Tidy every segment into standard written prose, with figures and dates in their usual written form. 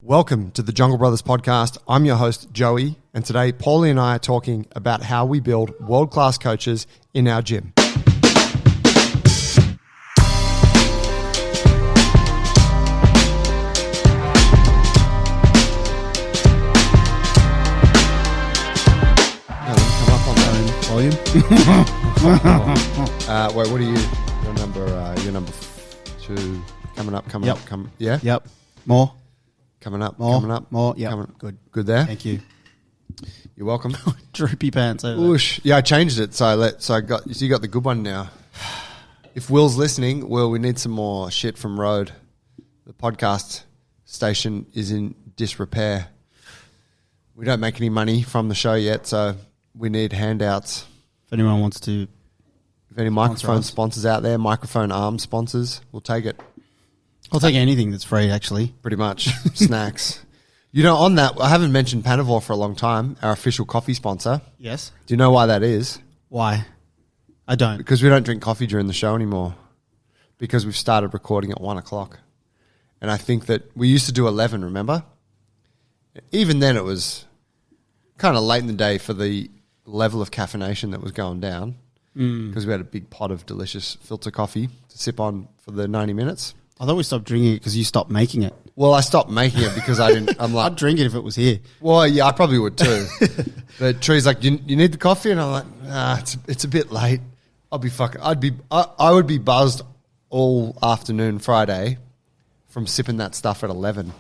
Welcome to the Jungle Brothers podcast. I'm your host, Joey, and today Paulie and I are talking about how we build world-class coaches in our gym. Volume. Wait, what are you? You're number 2. Coming up. Yeah? Yep. More. Coming up. More. Yeah. Good there? Thank you. You're welcome. Droopy pants over there. Whoosh. Yeah, I changed it. So you got the good one now. If Will's listening, Will, we need some more shit from Rode. The podcast station is in disrepair. We don't make any money from the show yet, so we need handouts. If anyone wants to... If any microphone sponsors out there, microphone arm sponsors, we'll take it. I'll take anything that's free, actually. Pretty much. Snacks. You know, on that, I haven't mentioned Panavore for a long time, our official coffee sponsor. Yes. Do you know why that is? Why? I don't. Because we don't drink coffee during the show anymore. Because we've started recording at 1 o'clock. And I think that we used to do 11, remember? Even then it was kind of late in the day for the level of caffeination that was going down. Because we had a big pot of delicious filter coffee to sip on for the 90 minutes. I thought we stopped drinking it because you stopped making it. Well, I stopped making it because I didn't. I'm like, I'd drink it if it was here. well, yeah, I probably would too. But Tree's like, you need the coffee, and I'm like, nah, it's a bit late. I would be buzzed all afternoon Friday from sipping that stuff at 11.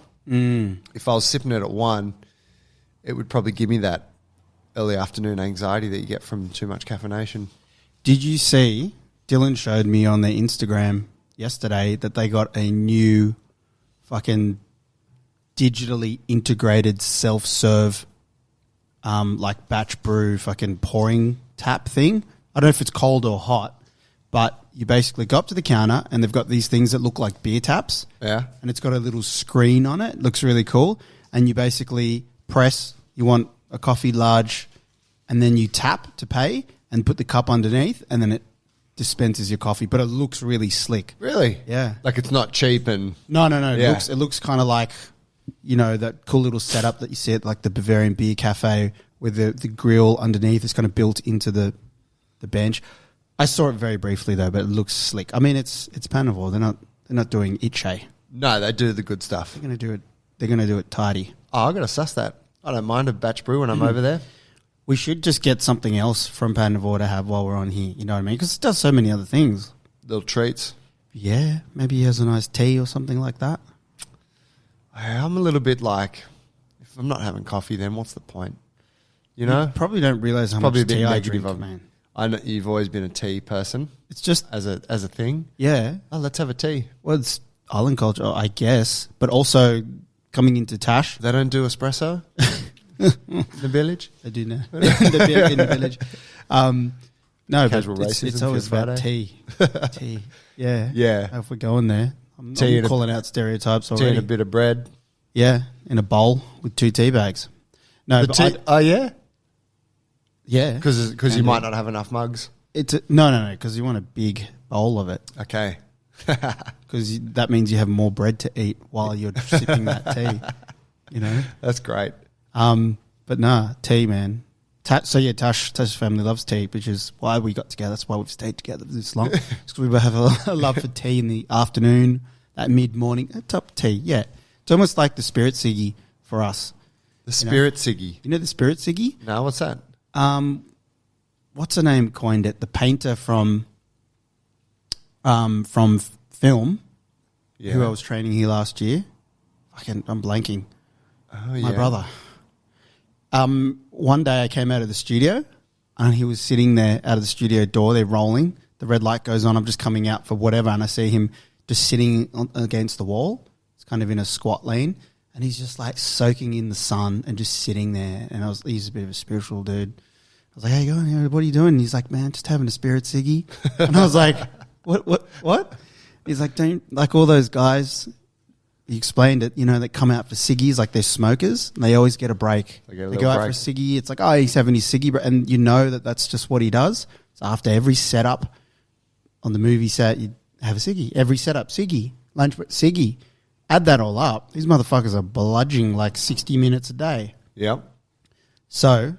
If I was sipping it at 1, it would probably give me that early afternoon anxiety that you get from too much caffeination. Did you see, Dylan showed me on their Instagram yesterday that they got a new fucking digitally integrated self-serve like batch brew fucking pouring tap thing. I don't know if it's cold or hot, but you basically go up to the counter and they've got these things that look like beer taps. Yeah. And it's got a little screen on it. It looks really cool. And you basically press, you want a coffee large, and then you tap to pay and put the cup underneath, and then it dispenses your coffee. But it looks really slick. Really? Yeah. Like it's not cheap and... No. Yeah. It looks kind of like, you know, that cool little setup that you see at like the Bavarian Beer Cafe with the grill underneath. It's kind of built into the bench. I saw it very briefly though, but it looks slick. I mean, it's Panavore. They're not doing Iche. No, they do the good stuff. They're gonna do it tidy. Oh, I got to suss that. I don't mind a batch brew when I'm over there. We should just get something else from Panavore to have while we're on here. You know what I mean? Because it does so many other things. Little treats. Yeah, maybe he has a nice tea or something like that. I'm a little bit like, if I'm not having coffee, then what's the point? You know? You probably don't realize how Probably much a bit tea I negative drink, of man. I know you've always been a tea person It's just, as a thing. yeah. Oh, let's have a tea. Well, it's island culture, I guess. But also coming into Tash. They don't do espresso in the village? They do now. in the village. No, Casual but racism it's always for about Friday. tea. Yeah. Yeah. If we're going there. I'm Tea and calling out stereotypes Tea already. and a bit of bread. Yeah, in a bowl with 2 tea bags. No, but Oh, yeah? yeah. Because you might not have enough mugs. No, because you want a big bowl of it. Okay. Because that means you have more bread to eat while you're sipping that tea. You know? That's great. But nah, tea, man. Tash's family loves tea, which is why we got together. That's why we've stayed together for this long. Because we have a love for tea in the afternoon, that mid-morning. A top tea, yeah. It's almost like the spirit ciggy for us. The spirit ciggy. You know the spirit ciggy? No, what's that? What's her name coined it? The painter from film, Yeah. who I was training here last year. I'm blanking. Oh, yeah. My brother. One day I came out of the studio and he was sitting there out of the studio door. They're rolling. The red light goes on. I'm just coming out for whatever. And I see him just sitting against the wall. It's kind of in a squat lane. And he's just like soaking in the sun and just sitting there. And he's a bit of a spiritual dude. I was like, how you going? What are you doing? And he's like, man, just having a spirit ciggy. And I was like, what? He's like, don't, like all those guys, he explained it, you know, that come out for ciggies, like they're smokers, and they always get a break. They go out for a ciggy. It's like, oh, he's having his ciggy, and you know that's just what he does. So after every setup on the movie set, you have a ciggy. Every setup, ciggy. Lunch, ciggy. add that all up, these motherfuckers are bludging like 60 minutes a day. Yep. So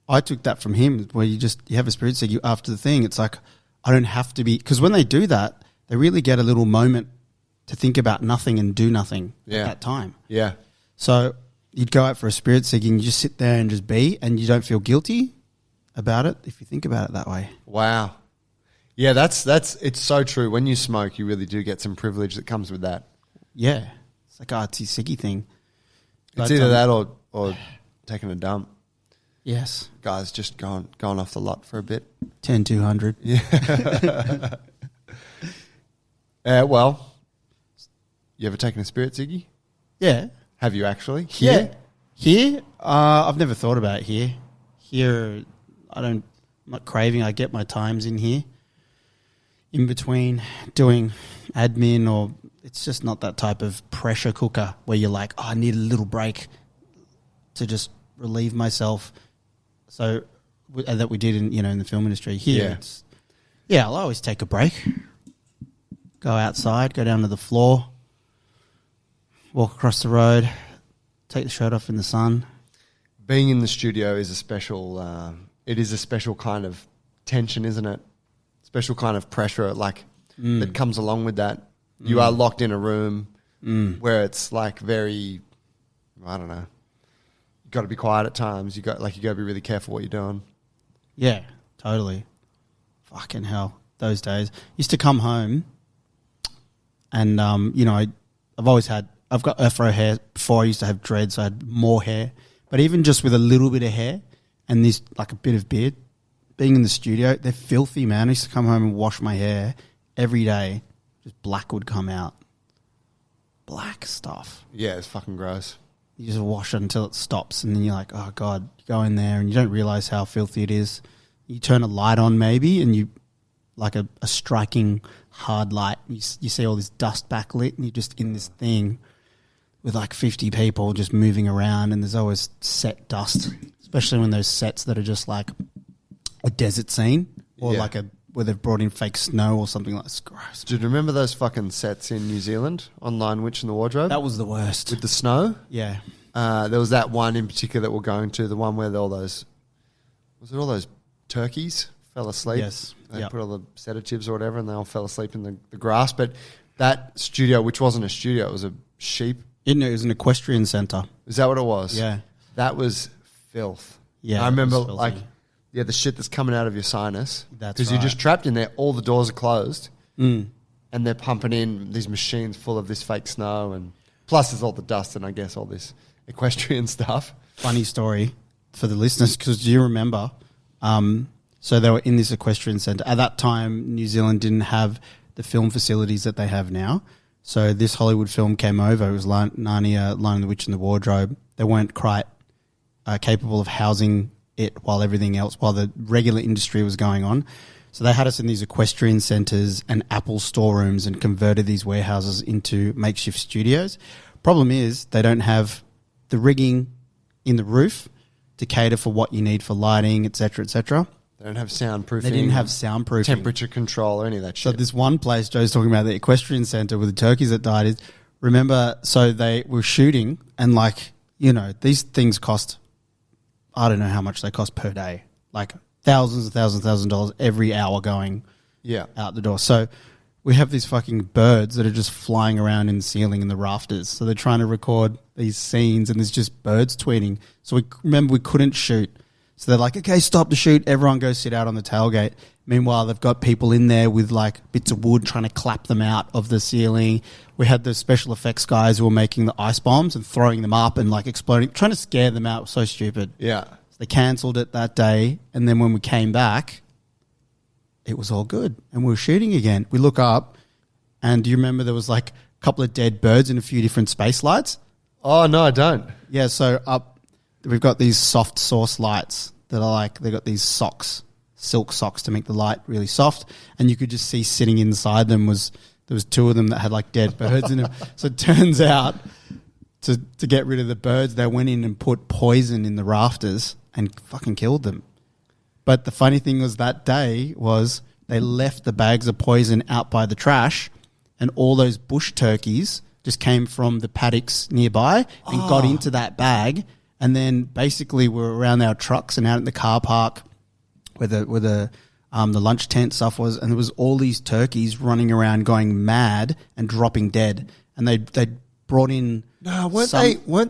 I took that from him, where you have a spirit seeker after the thing. It's like, I don't have to be, because when they do that, they really get a little moment to think about nothing and do nothing at that time. Yeah. So you'd go out for a spirit seeking, and you just sit there and just be, and you don't feel guilty about it if you think about it that way. Wow. Yeah, that's it's so true. When you smoke, you really do get some privilege that comes with that. Yeah. It's like, it's his sicky thing. It's either that or taking a dump. Yes. Guys just gone off the lot for a bit. 10-200. Yeah. Well, you ever taken a spirit, Ziggy? Yeah. Have you actually? Here? Yeah. Here? I've never thought about it here. Here, I'm not craving. I get my times in here. In between doing admin, or it's just not that type of pressure cooker where you're like, I need a little break to just relieve myself. So that we did in the film industry. Here, I'll always take a break. Go outside, go down to the floor, walk across the road, take the shirt off in the sun. Being in the studio is a special. It is a special kind of tension, isn't it? Special kind of pressure, that comes along with that. You are locked in a room where it's like very, I don't know. You got to be quiet at times. You got to be really careful what you're doing. Yeah, totally. Fucking hell, those days. Used to come home, and I've got afro hair. Before I used to have dreads, so I had more hair. But even just with a little bit of hair and this like a bit of beard, being in the studio, they're filthy, man. I used to come home and wash my hair every day. Just black would come out. Black stuff. Yeah, it's fucking gross. You just wash it until it stops, and then you're like, oh, God. You go in there, and you don't realise how filthy it is. You turn a light on maybe, and you, like a striking hard light, you see all this dust backlit, and you're just in this thing with like 50 people just moving around, and there's always set dust, especially when those sets that are just like a desert scene or where they've brought in fake snow or something like that. It's gross. Do you remember those fucking sets in New Zealand on Lion Witch in the Wardrobe? That was the worst. With the snow? Yeah. There was that one in particular that we're going to, the one where all those turkeys fell asleep? Yes. They put all the sedatives or whatever, and they all fell asleep in the grass. But that studio, which wasn't a studio, it was a sheep. It was an equestrian centre. Is that what it was? Yeah. That was filth. Yeah. I remember the shit that's coming out of your sinus. That's because right. you're just trapped in there. All the doors are closed. Mm. And they're pumping in these machines full of this fake snow. And plus there's all the dust and I guess all this equestrian stuff. Funny story for the listeners, because do you remember? So they were in this equestrian centre. At that time, New Zealand didn't have the film facilities that they have now. So this Hollywood film came over. It was Narnia, Lion, the Witch and the Wardrobe. They weren't quite capable of housing it while the regular industry was going on. So they had us in these equestrian centres and Apple storerooms and converted these warehouses into makeshift studios. Problem is they don't have the rigging in the roof to cater for what you need for lighting, et cetera, et cetera. They don't have soundproofing. They didn't have soundproofing. Temperature control or any of that shit. So this one place Joe's talking about, the equestrian centre with the turkeys that died, is remember, so they were shooting and these things cost, I don't know how much they cost per day, like thousands of dollars every hour going out the door. So we have these fucking birds that are just flying around in the ceiling and the rafters. So they're trying to record these scenes and there's just birds tweeting. So we couldn't shoot. So they're like, okay, stop the shoot. Everyone go sit out on the tailgate. Meanwhile, they've got people in there with like bits of wood trying to clap them out of the ceiling. We had the special effects guys who were making the ice bombs and throwing them up and like exploding, trying to scare them out. It was so stupid. Yeah. So they cancelled it that day. And then when we came back, it was all good. And we were shooting again. We look up and do you remember there was like a couple of dead birds and a few different space lights? Oh, no, I don't. Yeah, so up, we've got these soft source lights that are like, they've got these socks, silk socks to make the light really soft. And you could just see sitting inside them there was two of them that had like dead birds in them. So it turns out to get rid of the birds, they went in and put poison in the rafters and fucking killed them. But the funny thing was that day was they left the bags of poison out by the trash and all those bush turkeys just came from the paddocks nearby and got into that bag, and then basically were around our trucks and out in the car park where the lunch tent stuff was, and there was all these turkeys running around going mad and dropping dead, and they brought in No, weren't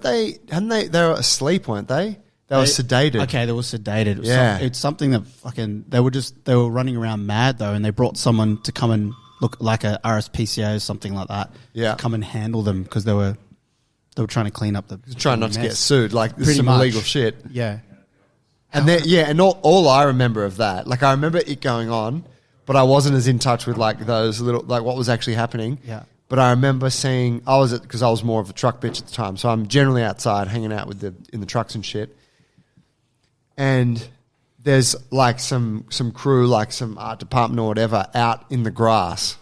they? Hadn't they? They were asleep, weren't they? They were sedated. Okay, they were sedated. It was Yeah. it's something that fucking they were running around mad though, and they brought someone to come and look like a RSPCA or something like that. Yeah. to come and handle them because they were trying to clean up the Trying not to get mess. sued. Like, this is Pretty some much. illegal shit. Yeah, And and all I remember of that, like, I remember it going on, but I wasn't as in touch with like those little, like what was actually happening. Yeah. But I remember seeing, because I was more of a truck bitch at the time, so I'm generally outside hanging out in the trucks and shit. And there's like some crew, like some art department or whatever, out in the grass,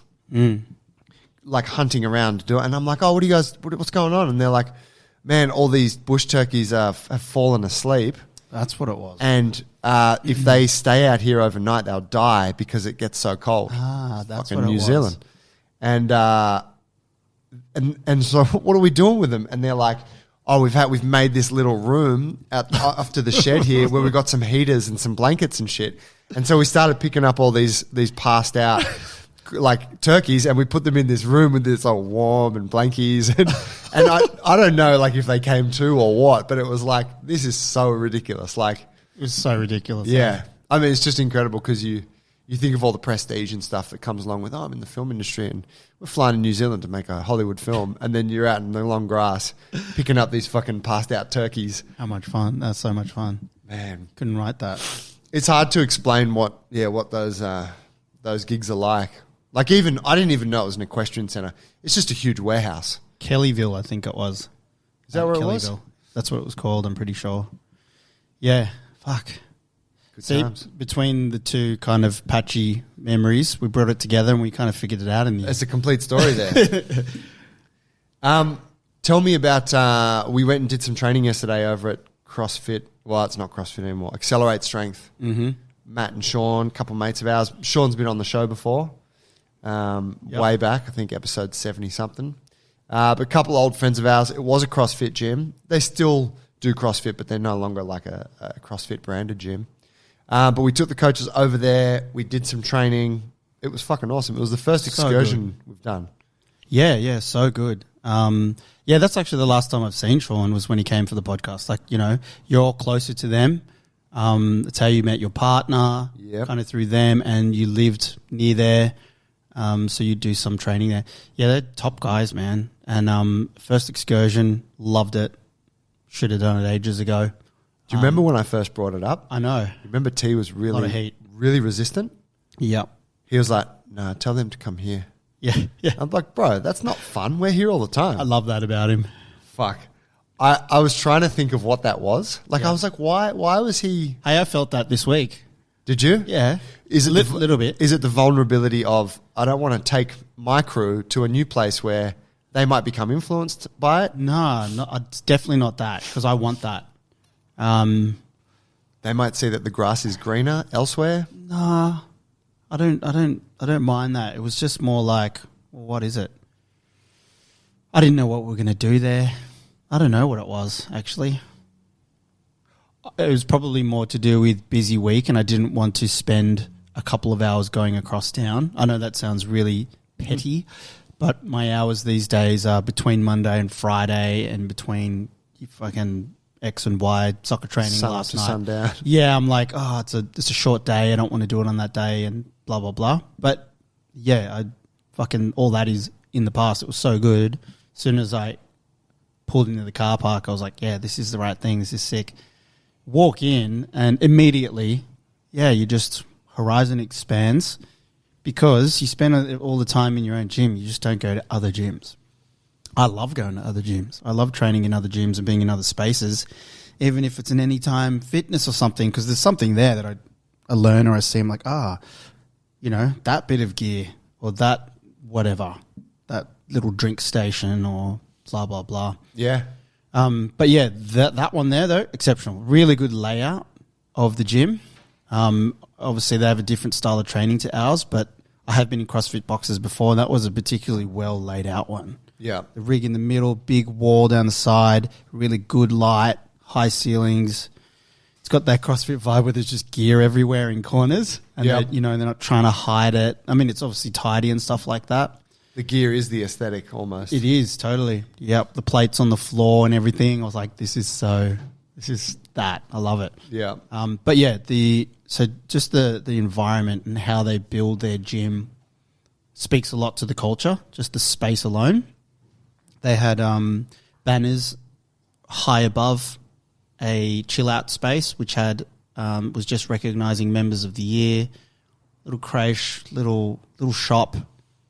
like hunting around to do it. And I'm like, oh, what's going on? And they're like, man, all these bush turkeys have fallen asleep. that's what it was. And if they stay out here overnight, they'll die because it gets so cold. That's Fucking what it New was. Zealand. And so what are we doing with them? And they're like, oh, we've made this little room out after the shed here where we've got some heaters and some blankets and shit. And so we started picking up all these passed out like turkeys, and we put them in this room with this all warm and blankies, and I don't know like if they came to or what, but it was like, this is so ridiculous. Like, It was so ridiculous. yeah, I mean, it's just incredible because you think of all the prestige and stuff that comes along with, I'm in the film industry and we're flying to New Zealand to make a Hollywood film, and then you're out in the long grass picking up these fucking passed out turkeys. How much fun! That's so much fun. Man, Couldn't write that. it's hard to explain what those gigs are like. Like, even I didn't even know it was an equestrian center. It's just a huge warehouse. Kellyville, I think it was. Is that where it was? Kellyville. That's what it was called, I'm pretty sure. Yeah, fuck. Good See, times. between the two kind of patchy memories, we brought it together and we kind of figured it out in the It's a complete story there. Tell me about, we went and did some training yesterday over at CrossFit. Well, it's not CrossFit anymore. Accelerate Strength. Mm-hmm. Matt and Sean, a couple of mates of ours. Sean's been on the show before, way back, I think episode 70-something. But a couple of old friends of ours. It was a CrossFit gym. They still do CrossFit, but they're no longer like a CrossFit branded gym. But we took the coaches over there. We did some training. It was fucking awesome. It was the first excursion we've done. Yeah, so good. Yeah, that's actually the last time I've seen Sean was when he came for the podcast. Like, you know, you're closer to them. That's how you met your partner, Yep. kind of through them, and you lived near there. So you do some training there. Yeah, they're top guys, man. And first excursion, loved it. Should have done it ages ago. Do you remember when I first brought it up? I know. Remember T was Lot of heat. really resistant? Yep. He was like, no, tell them to come here. Yeah. I'm like, bro, that's not fun. We're here all the time. I love that about him. Fuck. I was trying to think of what that was. Like, Yeah. I was like, why was he... Hey, I felt that this week. Did you? Yeah. Is it Little bit. Is it the vulnerability of, I don't want to take my crew to a new place where they might become influenced by it? No, it's definitely not that because I want that. They might see that the grass is greener elsewhere. No, I don't mind that. It was just more like, well, what is it? I didn't know what we were going to do there. I don't know what it was, actually. It was probably more to do with busy week, and I didn't want to spend a couple of hours going across town. I know that sounds really petty, but my hours these days are between Monday and Friday and between fucking X and Y soccer training Sun up last to night. sundown. Yeah, I'm like, oh, it's a short day. I don't want to do it on that day and blah, blah, blah. But yeah, all that is in the past. It was so good. As soon as I pulled into the car park, I was like, yeah, this is the right thing. This is sick. Walk in and immediately, you just horizon expands because you spend all the time in your own gym. You just don't go to other gyms. I love going to other gyms. I love training in other gyms and being in other spaces, even if it's an Anytime Fitness or something, because there's something there that I learn or I see. I'm like, that bit of gear or that whatever, that little drink station or blah, blah, blah. Yeah. But yeah, that one there, though, exceptional. Really good layout of the gym. Obviously, they have a different style of training to ours, but I have been in CrossFit boxes before, and that was a particularly well laid out one. Yeah. The rig in the middle, big wall down the side, really good light, high ceilings. It's got that CrossFit vibe where there's just gear everywhere in corners, and Yeah. they're not trying to hide it. I mean, it's obviously tidy and stuff like that. The gear is the aesthetic almost. It is, totally. Yep, the plates on the floor and everything. I was like, this is that. I love it. Yeah. But yeah, so just the environment and how they build their gym speaks a lot to the culture, just the space alone. They had banners high above a chill out space, which had was just recognizing members of the year, little creche, little shop.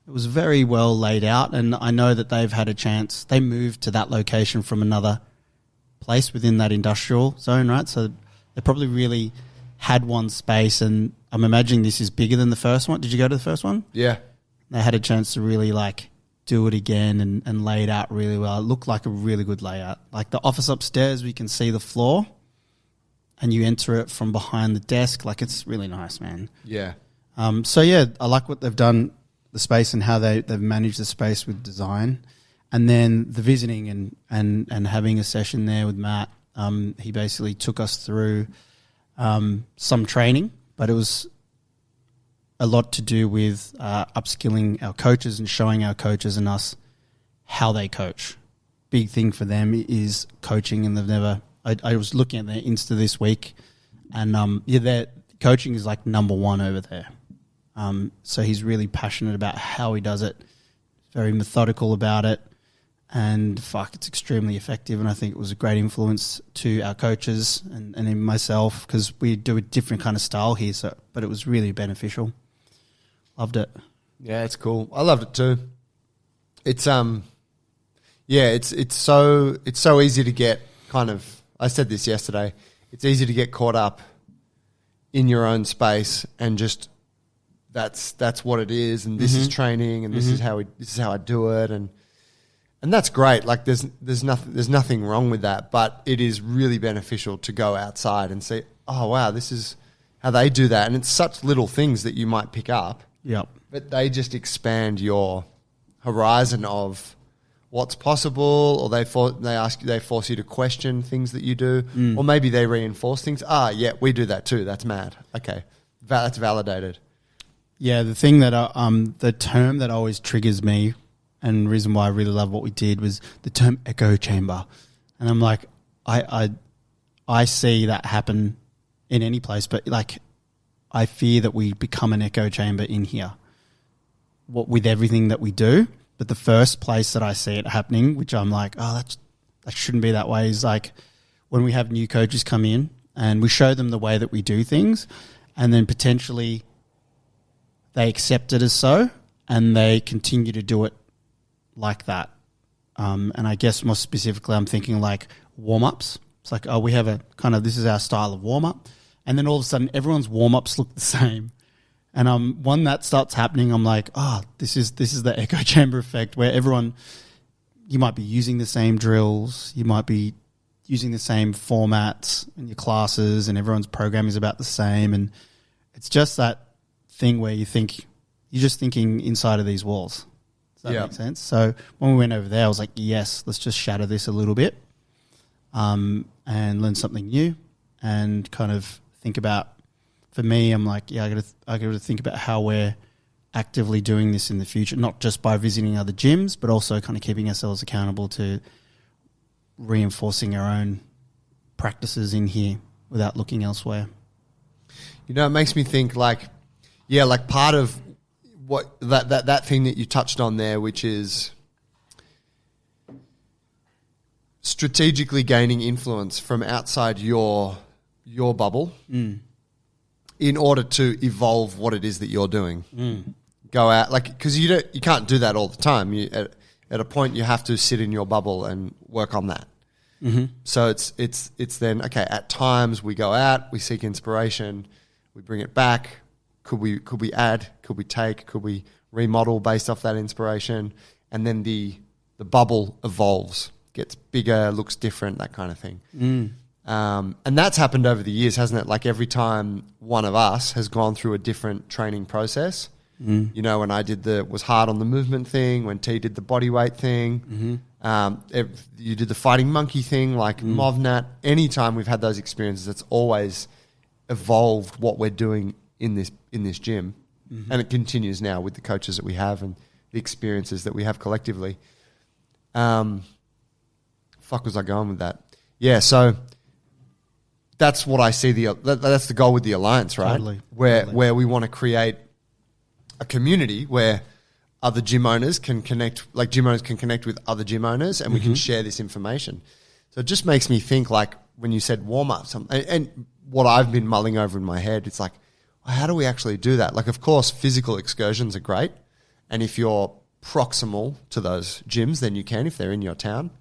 It was very well laid out, and I know that they've had a chance. They moved to that location from another place within that industrial zone, right? So they probably really had one space, and I'm imagining this is bigger than the first one. Did you go to the first one? Yeah. They had a chance to really do it again and lay it out really well. It looked like a really good layout. Like the office upstairs, we can see the floor, and you enter it from behind the desk. Like, it's really nice, man. Yeah. So yeah, I like what they've done, the space, and how they've managed the space with design. And then the visiting and having a session there with Matt. He basically took us through some training, but it was a lot to do with upskilling our coaches and showing our coaches and us how they coach. Big thing for them is coaching, and they've never. I was looking at their Insta this week, and their coaching is like number one over there. So he's really passionate about how he does it, very methodical about it, and it's extremely effective. And I think it was a great influence to our coaches and even myself, because we do a different kind of style here. But it was really beneficial. Loved it. Yeah, it's cool. I loved it too. It's it's so easy to get kind of. I said this yesterday. It's easy to get caught up in your own space and just that's what it is, and this is training, and this is how I do it, and that's great. Like there's nothing wrong with that, but it is really beneficial to go outside and see, oh wow, this is how they do that, and it's such little things that you might pick up. Yep. But they just expand your horizon of what's possible, or they force you to question things that you do, or maybe they reinforce things. Yeah, we do that too. That's mad. Okay, that's validated. Yeah, the thing that the term that always triggers me, and the reason why I really love what we did, was the term echo chamber, and I'm like, I see that happen in any place, but like, I fear that we become an echo chamber in here, with everything that we do. But the first place that I see it happening, which I'm like, that shouldn't be that way, is like when we have new coaches come in and we show them the way that we do things, and then potentially they accept it as so, and they continue to do it like that. And I guess more specifically, I'm thinking like warm-ups. It's like, we have a kind of, this is our style of warm-up. And then all of a sudden, everyone's warm-ups look the same. And when that starts happening, I'm like, this is the echo chamber effect, where you might be using the same drills, you might be using the same formats in your classes, and everyone's program is about the same. And it's just that thing where you're just thinking inside of these walls. Does that make sense? So when we went over there, I was like, yes, let's just shatter this a little bit, and learn something new, and kind of think about. For me, I'm like, I got to think about how we're actively doing this in the future, not just by visiting other gyms, but also kind of keeping ourselves accountable to reinforcing our own practices in here without looking elsewhere. You know, it makes me think like part of what that thing that you touched on there, which is strategically gaining influence from outside your bubble. In order to evolve what it is that you're doing. Go out, because you can't do that all the time. At a point, you have to sit in your bubble and work on that. So it's then, okay, at times we go out, we seek inspiration, we bring it back. Could we add? Could we take? Could we remodel based off that inspiration? And then the bubble evolves, gets bigger, looks different, that kind of thing. And that's happened over the years, hasn't it? Like every time one of us has gone through a different training process, You know, when I was hard on the movement thing, when T did the body weight thing, you did the fighting monkey thing, like Movnat. Anytime we've had those experiences, it's always evolved what we're doing in this gym, and it continues now with the coaches that we have and the experiences that we have collectively. Fuck was I going with that? Yeah, so that's what I see. That's the goal with the Alliance, right? Totally. Where we want to create a community where other gym owners can connect, like gym owners can connect with other gym owners, and we can share this information. So it just makes me think, like when you said warm-ups, and what I've been mulling over in my head, it's like, well, how do we actually do that? Like, of course, physical excursions are great, and if you're proximal to those gyms, then you can if they're in your town.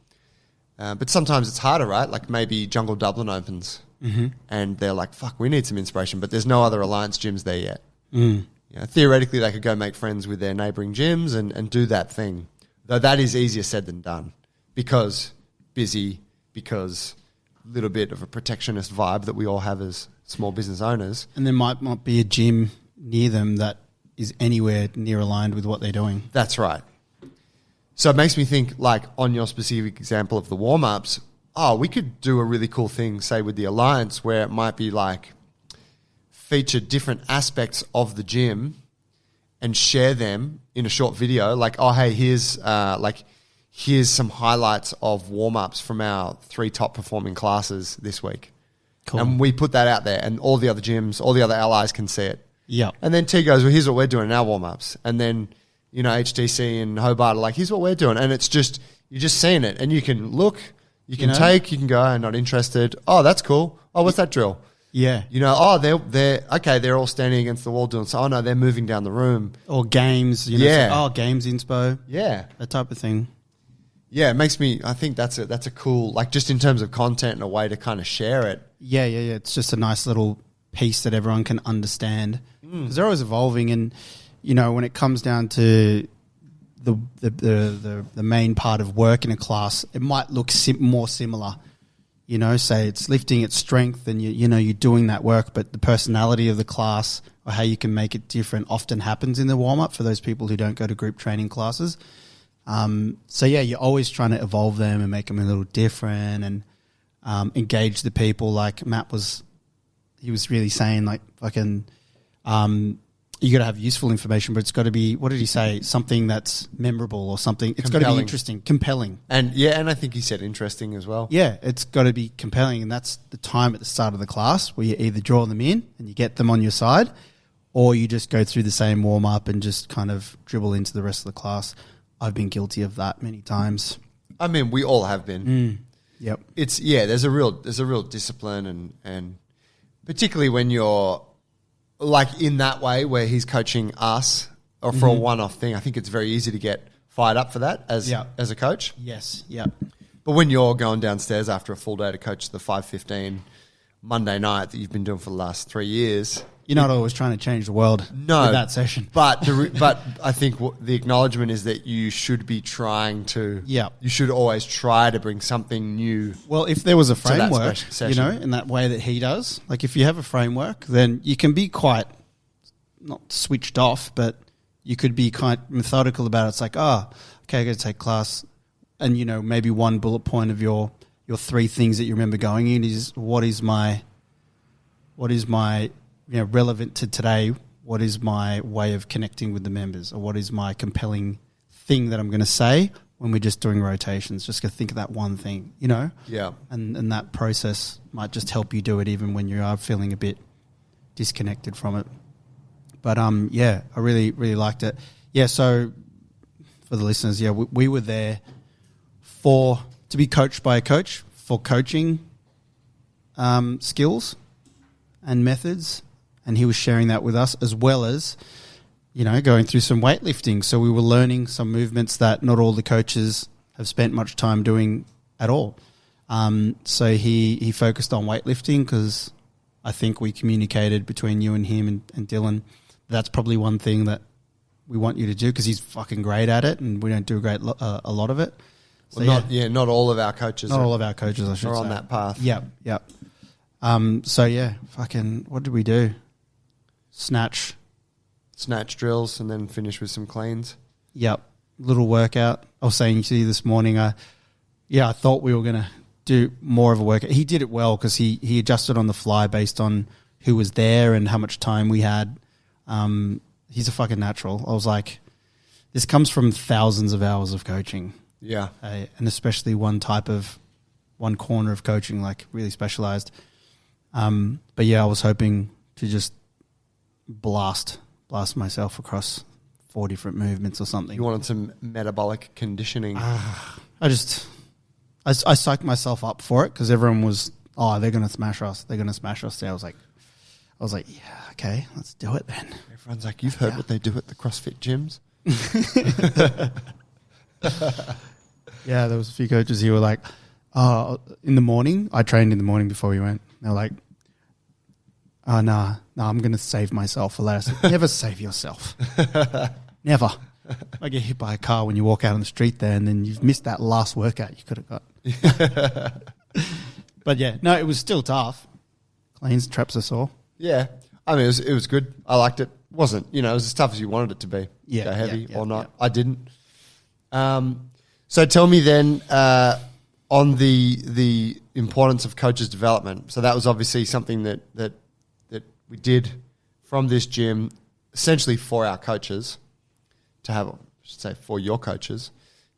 But sometimes it's harder, right? Like maybe Jungle Dublin opens and they're like, fuck, we need some inspiration, but there's no other Alliance gyms there yet. You know, theoretically, they could go make friends with their neighbouring gyms and do that thing. Though that is easier said than done because busy, because a little bit of a protectionist vibe that we all have as small business owners. And there might not be a gym near them that is anywhere near aligned with what they're doing. That's right. So it makes me think, like, on your specific example of the warm-ups, we could do a really cool thing, say, with the Alliance, where it might be, like, feature different aspects of the gym and share them in a short video. Like, oh, hey, here's some highlights of warm-ups from our 3 top performing classes this week. Cool. And we put that out there, and all the other gyms, all the other allies can see it. Yeah. And then T goes, well, here's what we're doing in our warm-ups. And then, you know, HTC and Hobart are like, here's what we're doing. And it's just, you're just seeing it. And you can look, you can take, you can go, I'm not interested. Oh, that's cool. Oh, what's that drill? Yeah. You know, oh, they're all standing against the wall doing so. Oh, no, they're moving down the room. Or games. You know, Yeah. games inspo. Yeah. That type of thing. Yeah, it makes me, I think that's a cool, like just in terms of content and a way to kind of share it. Yeah. It's just a nice little piece that everyone can understand. Because they're always evolving, and you know, when it comes down to the main part of work in a class, it might look more similar. You know, say it's lifting, it's strength, and you're doing that work, but the personality of the class or how you can make it different often happens in the warm up for those people who don't go to group training classes. So yeah, you're always trying to evolve them and make them a little different and engage the people. Like Matt was really saying, like, fucking, you got to have useful information, but it's got to be, what did he say? Something that's memorable or something. It's got to be interesting, compelling. And yeah, and I think he said interesting as well. Yeah, it's got to be compelling. And that's the time at the start of the class where you either draw them in and you get them on your side, or you just go through the same warm up and just kind of dribble into the rest of the class. I've been guilty of that many times. I mean, we all have been. Yep. There's a real discipline and particularly when you're like in that way where he's coaching us or for a one-off thing, I think it's very easy to get fired up for that as a coach. Yes. Yep. But when you're going downstairs after a full day to coach the 5:15 Monday night that you've been doing for the last 3 years, you're not always trying to change the world with that session. But I think the acknowledgement is that you should be trying to. Yeah. You should always try to bring something new. Well, if there was a framework, session. you know, in that way that he does, like if you have a framework, then you can be quite not switched off, but you could be kind of methodical about it. It's like, okay, I got to take class, and you know, maybe one bullet point of your 3 things that you remember going in is what is my relevant to today, what is my way of connecting with the members, or what is my compelling thing that I'm going to say when we're just doing rotations. Just go think of that one thing, you know? Yeah. And that process might just help you do it even when you are feeling a bit disconnected from it. But, I really, really liked it. Yeah, so for the listeners, we were there to be coached by a coach for coaching skills and methods, and he was sharing that with us, as well as, you know, going through some weightlifting. So we were learning some movements that not all the coaches have spent much time doing at all. So he focused on weightlifting because I think we communicated between you and him and Dylan. That's probably one thing that we want you to do because he's fucking great at it, and we don't do a lot of it. So not all of our coaches. Not all of our coaches, I should say, are on that path. Yep. Fucking, what did we do? Snatch snatch drills, and then finish with some cleans. Yep. Little workout. I was saying to you this morning, I thought we were going to do more of a workout. He did it well because he adjusted on the fly based on who was there and how much time we had. He's a fucking natural. I was like, this comes from thousands of hours of coaching. Yeah. And especially one corner of coaching, like really specialized. But yeah, I was hoping to just blast myself across 4 different movements or something. You wanted some metabolic conditioning. I psyched myself up for it because everyone was, they're going to smash us. They're going to smash us. So I was like, yeah, okay, let's do it then. Everyone's like, you've heard what they do at the CrossFit gyms? Yeah, there was a few coaches who were like, in the morning, I trained in the morning before we went. They're like, nah, I'm going to save myself for later. I said, never save yourself. Never. I get hit by a car when you walk out on the street there and then you've missed that last workout you could have got. But yeah, no, it was still tough. Cleans, traps are sore. Yeah. I mean, it was good. I liked it. It wasn't, it was as tough as you wanted it to be. Yeah. Go heavy or not. Yeah. I didn't. So tell me then on the importance of coaches' development. So that was obviously something that we did from this gym, essentially for our coaches to have, I should say, for your coaches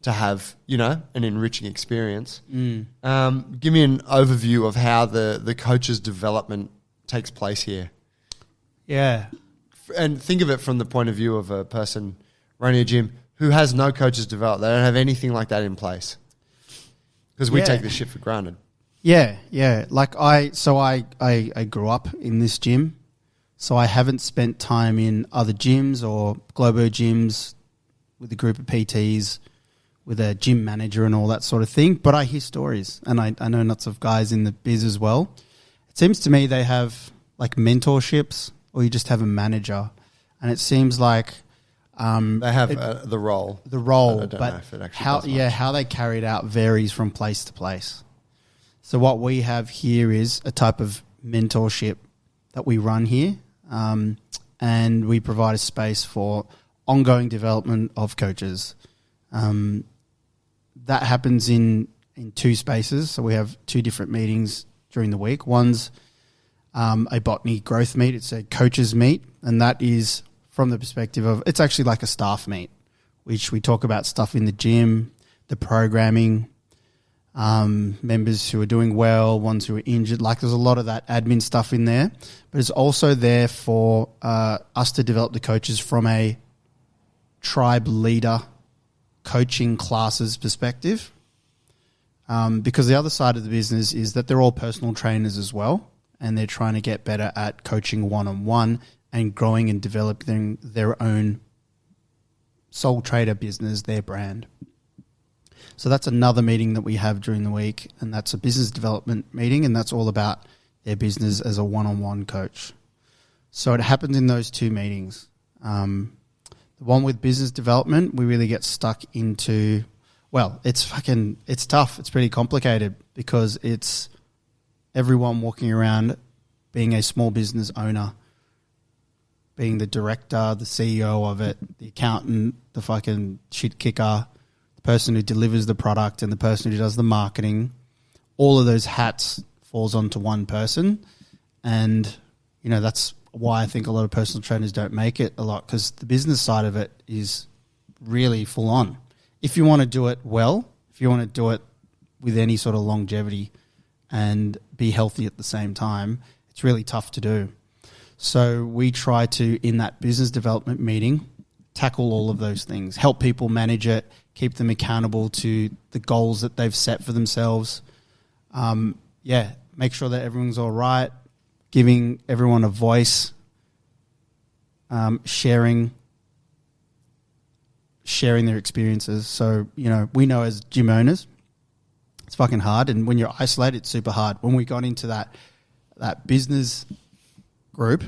to have, an enriching experience. Give me an overview of how the coaches' development takes place here. Yeah. And think of it from the point of view of a person running a gym who has no coaches developed. They don't have anything like that in place. Because we take this shit for granted. Yeah, yeah. Like I grew up in this gym, so I haven't spent time in other gyms or Globo gyms with a group of PTs, with a gym manager and all that sort of thing. But I hear stories, and I know lots of guys in the biz as well. It seems to me they have like mentorships, or you just have a manager, and it seems like they have the role. The role, I don't but know if it actually does much. How they carry it out varies from place to place. So what we have here is a type of mentorship that we run here, and we provide a space for ongoing development of coaches. That happens in 2 spaces. So we have 2 different meetings during the week. One's a botany growth meet. It's a coaches meet, and that is from the perspective of, it's actually like a staff meet, which we talk about stuff in the gym, the programming, members who are doing well, ones who are injured. Like there's a lot of that admin stuff in there, but it's also there for us to develop the coaches from a tribe leader coaching classes perspective. Because the other side of the business is that they're all personal trainers as well, and they're trying to get better at coaching one-on-one and growing and developing their own sole trader business, their brand. So that's another meeting that we have during the week, and that's a business development meeting, and that's all about their business as a one-on-one coach. So it happens in those 2 meetings. The one with business development, we really get stuck into, it's tough. It's pretty complicated because it's everyone walking around being a small business owner, being the director, the CEO of it, the accountant, the fucking shit kicker, the person who delivers the product, and the person who does the marketing. All of those hats falls onto one person. And, that's why I think a lot of personal trainers don't make it a lot, because the business side of it is really full on. If you want to do it well, if you want to do it with any sort of longevity and be healthy at the same time, it's really tough to do. So we try to, in that business development meeting, tackle all of those things, help people manage it, keep them accountable to the goals that they've set for themselves. Make sure that everyone's all right, giving everyone a voice, sharing their experiences. So, we know as gym owners, it's fucking hard. And when you're isolated, it's super hard. When we got into that business group,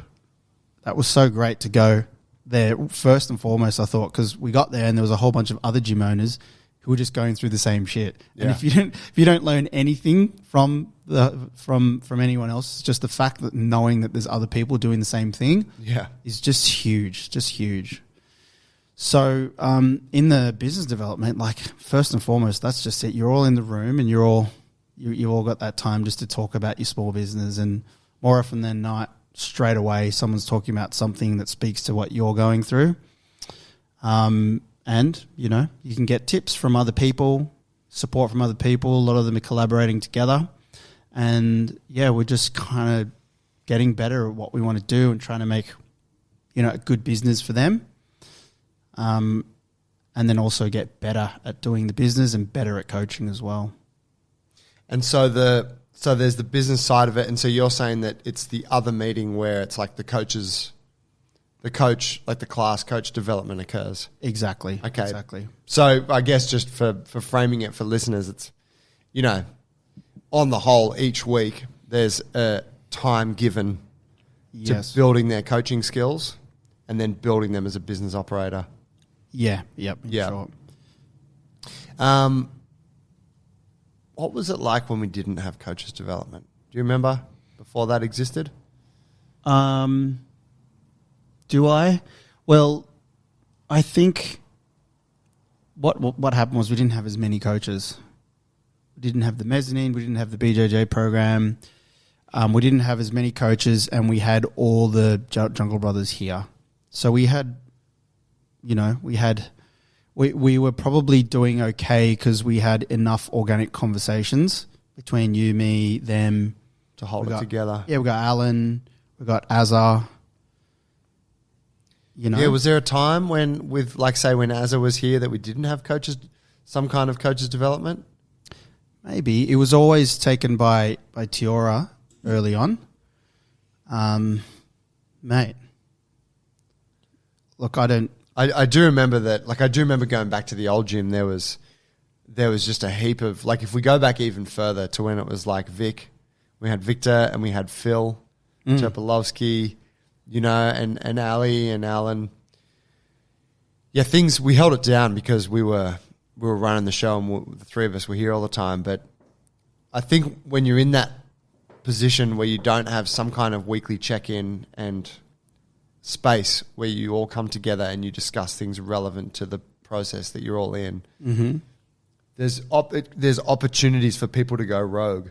that was so great to go there first and foremost, I thought, because we got there and there was a whole bunch of other gym owners who are just going through the same shit. And Yeah. if you don't learn anything from anyone else, just the fact that knowing that there's other people doing the same thing Yeah. is just huge. So in the business development, like first and foremost, that's just it. You're all in the room and you all got that time just to talk about your small business, and more often than not, straight away someone's talking about something that speaks to what you're going through. And, you know, you can get tips from other people, support from other people. A lot of them are collaborating together. And, yeah, we're just kind of getting better at what we want to do and trying to make, you know, a good business for them. And then also get better at doing the business and better at coaching as well. And so there's the business side of it. And so you're saying that it's the other meeting where it's like the class coach development occurs. Exactly. Okay. Exactly. So I guess just for framing it for listeners, it's, you know, on the whole, each week there's a time given Yes. to building their coaching skills and then building them as a business operator. Yeah. Yep. Yeah. Sure. What was it like when we didn't have coaches development? Do you remember before that existed? Do I? Well, I think what happened was we didn't have as many coaches. We didn't have the mezzanine. We didn't have the BJJ program. We didn't have as many coaches, and we had all the Jungle Brothers here. So we had, you know, we were probably doing okay because we had enough organic conversations between you, me, them. To hold it together. Yeah, we got Alan, we got Azar. You know? Yeah, was there a time when Azza was here that we didn't have coaches, some kind of coaches development? Maybe. It was always taken by Tiora early on. Mate. Look, I do remember that. Like, I do remember going back to the old gym. There was just a heap of, like, if we go back even further to when it was like Vic, we had Victor and we had Phil Topolovsky, you know, and Ali and Alan. Yeah, we held it down because we were running the show and the three of us were here all the time. But I think when you're in that position where you don't have some kind of weekly check-in and space where you all come together and you discuss things relevant to the process that you're all in, there's opportunities for people to go rogue.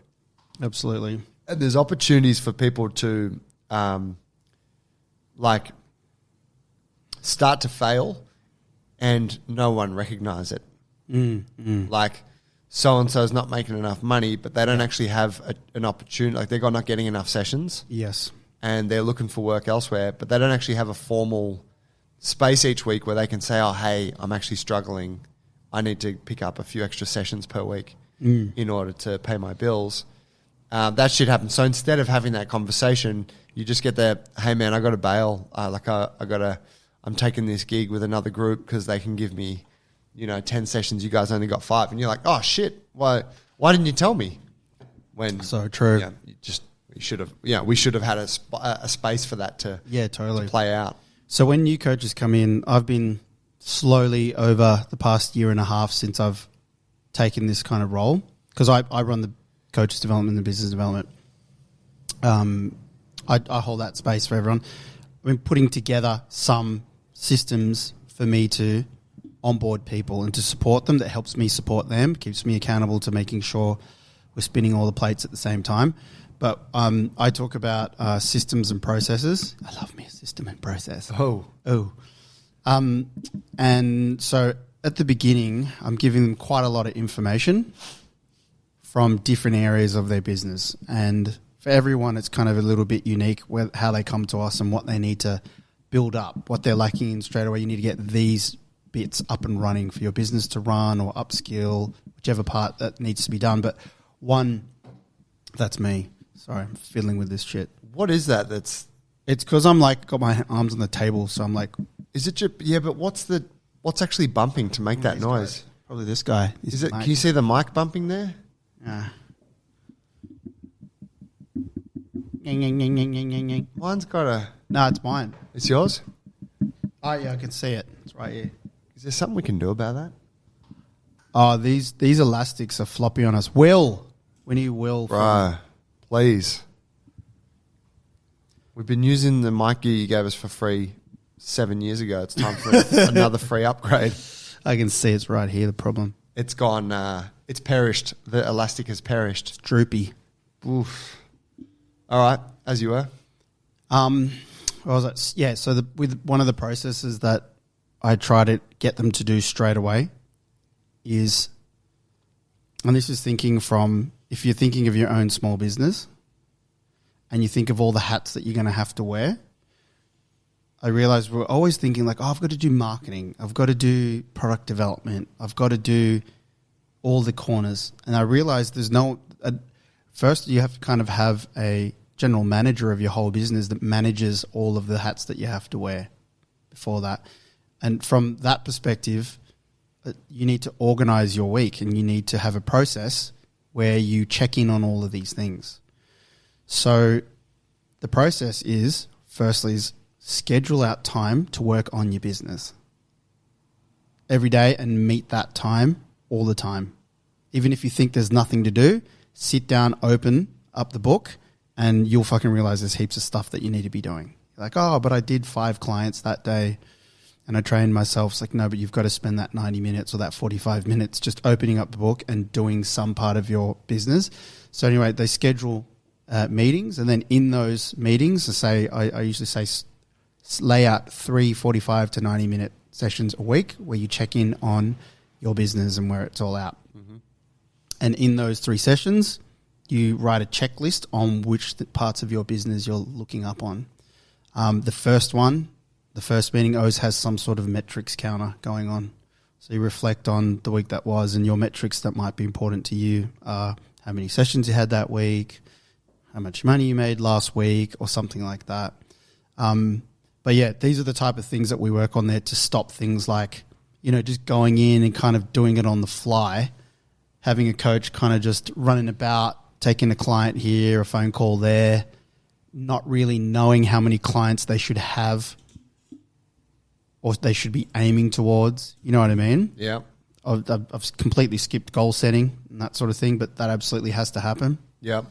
Absolutely. And there's opportunities for people to start to fail and no one recognize it. Like, so-and-so's not making enough money, but they don't actually have an opportunity. Like, they're not getting enough sessions. Yes. And they're looking for work elsewhere, but they don't actually have a formal space each week where they can say, oh, hey, I'm actually struggling. I need to pick up a few extra sessions per week in order to pay my bills. That shit happens. So instead of having that conversation, you just get the, hey man, I got to bail. I'm taking this gig with another group because they can give me, 10 sessions. You guys only got 5, and you're like, oh shit, why didn't you tell me? When so true. Yeah, we should have. Yeah, we should have had a space for that to totally to play out. So when new coaches come in, I've been slowly over the past year and a half since I've taken this kind of role, because I run the coaches development and the business development. I hold that space for everyone. I've been putting together some systems for me to onboard people and to support them that helps me support them, keeps me accountable to making sure we're spinning all the plates at the same time. But I talk about systems and processes. I love me a system and process. And so at the beginning, I'm giving them quite a lot of information from different areas of their business. And for everyone, it's kind of a little bit unique how they come to us and what they need to build up, what they're lacking in straight away. You need to get these bits up and running for your business to run or upskill, whichever part that needs to be done. But that's me. Sorry, I'm fiddling with this shit. What is that? It's because I'm like got my arms on the table, so I'm like, is it just, yeah? But what's actually bumping to make that noise? Guys. Probably this guy. Is it? Can you see the mic bumping there? Yeah. Mine's got a. No, it's mine. It's yours? Oh yeah, I can see it. It's right here. Is there something we can do about that? Oh, these elastics are floppy on us. Will. We need Will. Bro, please. We've been using the mic gear you gave us for free 7 years ago. It's time for another free upgrade. I can see it's right here, the problem. It's gone. It's perished. The elastic has perished. It's droopy. Oof. All right, as you were. What was it? Yeah, so with one of the processes that I try to get them to do straight away is, and this is thinking from, if you're thinking of your own small business and you think of all the hats that you're going to have to wear, I realized we're always thinking like, oh, I've got to do marketing. I've got to do product development. I've got to do all the corners. And I realized there's first you have to kind of have a general manager of your whole business that manages all of the hats that you have to wear before that. And from that perspective, you need to organize your week and you need to have a process where you check in on all of these things. So the process is, firstly, is schedule out time to work on your business every day and meet that time all the time. Even if you think there's nothing to do, sit down, open up the book, and you'll fucking realize there's heaps of stuff that you need to be doing. You're like, oh, but I did 5 clients that day and I trained myself. It's like, no, but you've got to spend that 90 minutes or that 45 minutes just opening up the book and doing some part of your business. So anyway, they schedule meetings, and then in those meetings, I usually say lay out 3 45 to 90 minute sessions a week where you check in on your business and where it's all at. Mm-hmm. And in those 3 sessions, you write a checklist on which parts of your business you're looking up on. The first meeting always has some sort of metrics counter going on. So you reflect on the week that was, and your metrics that might be important to you are how many sessions you had that week, how much money you made last week, or something like that. But yeah, these are the type of things that we work on there to stop things like, just going in and kind of doing it on the fly, having a coach kind of just running about, taking a client here, a phone call there, not really knowing how many clients they should have or they should be aiming towards. You know what I mean? Yeah. I've completely skipped goal setting and that sort of thing, but that absolutely has to happen. Yeah.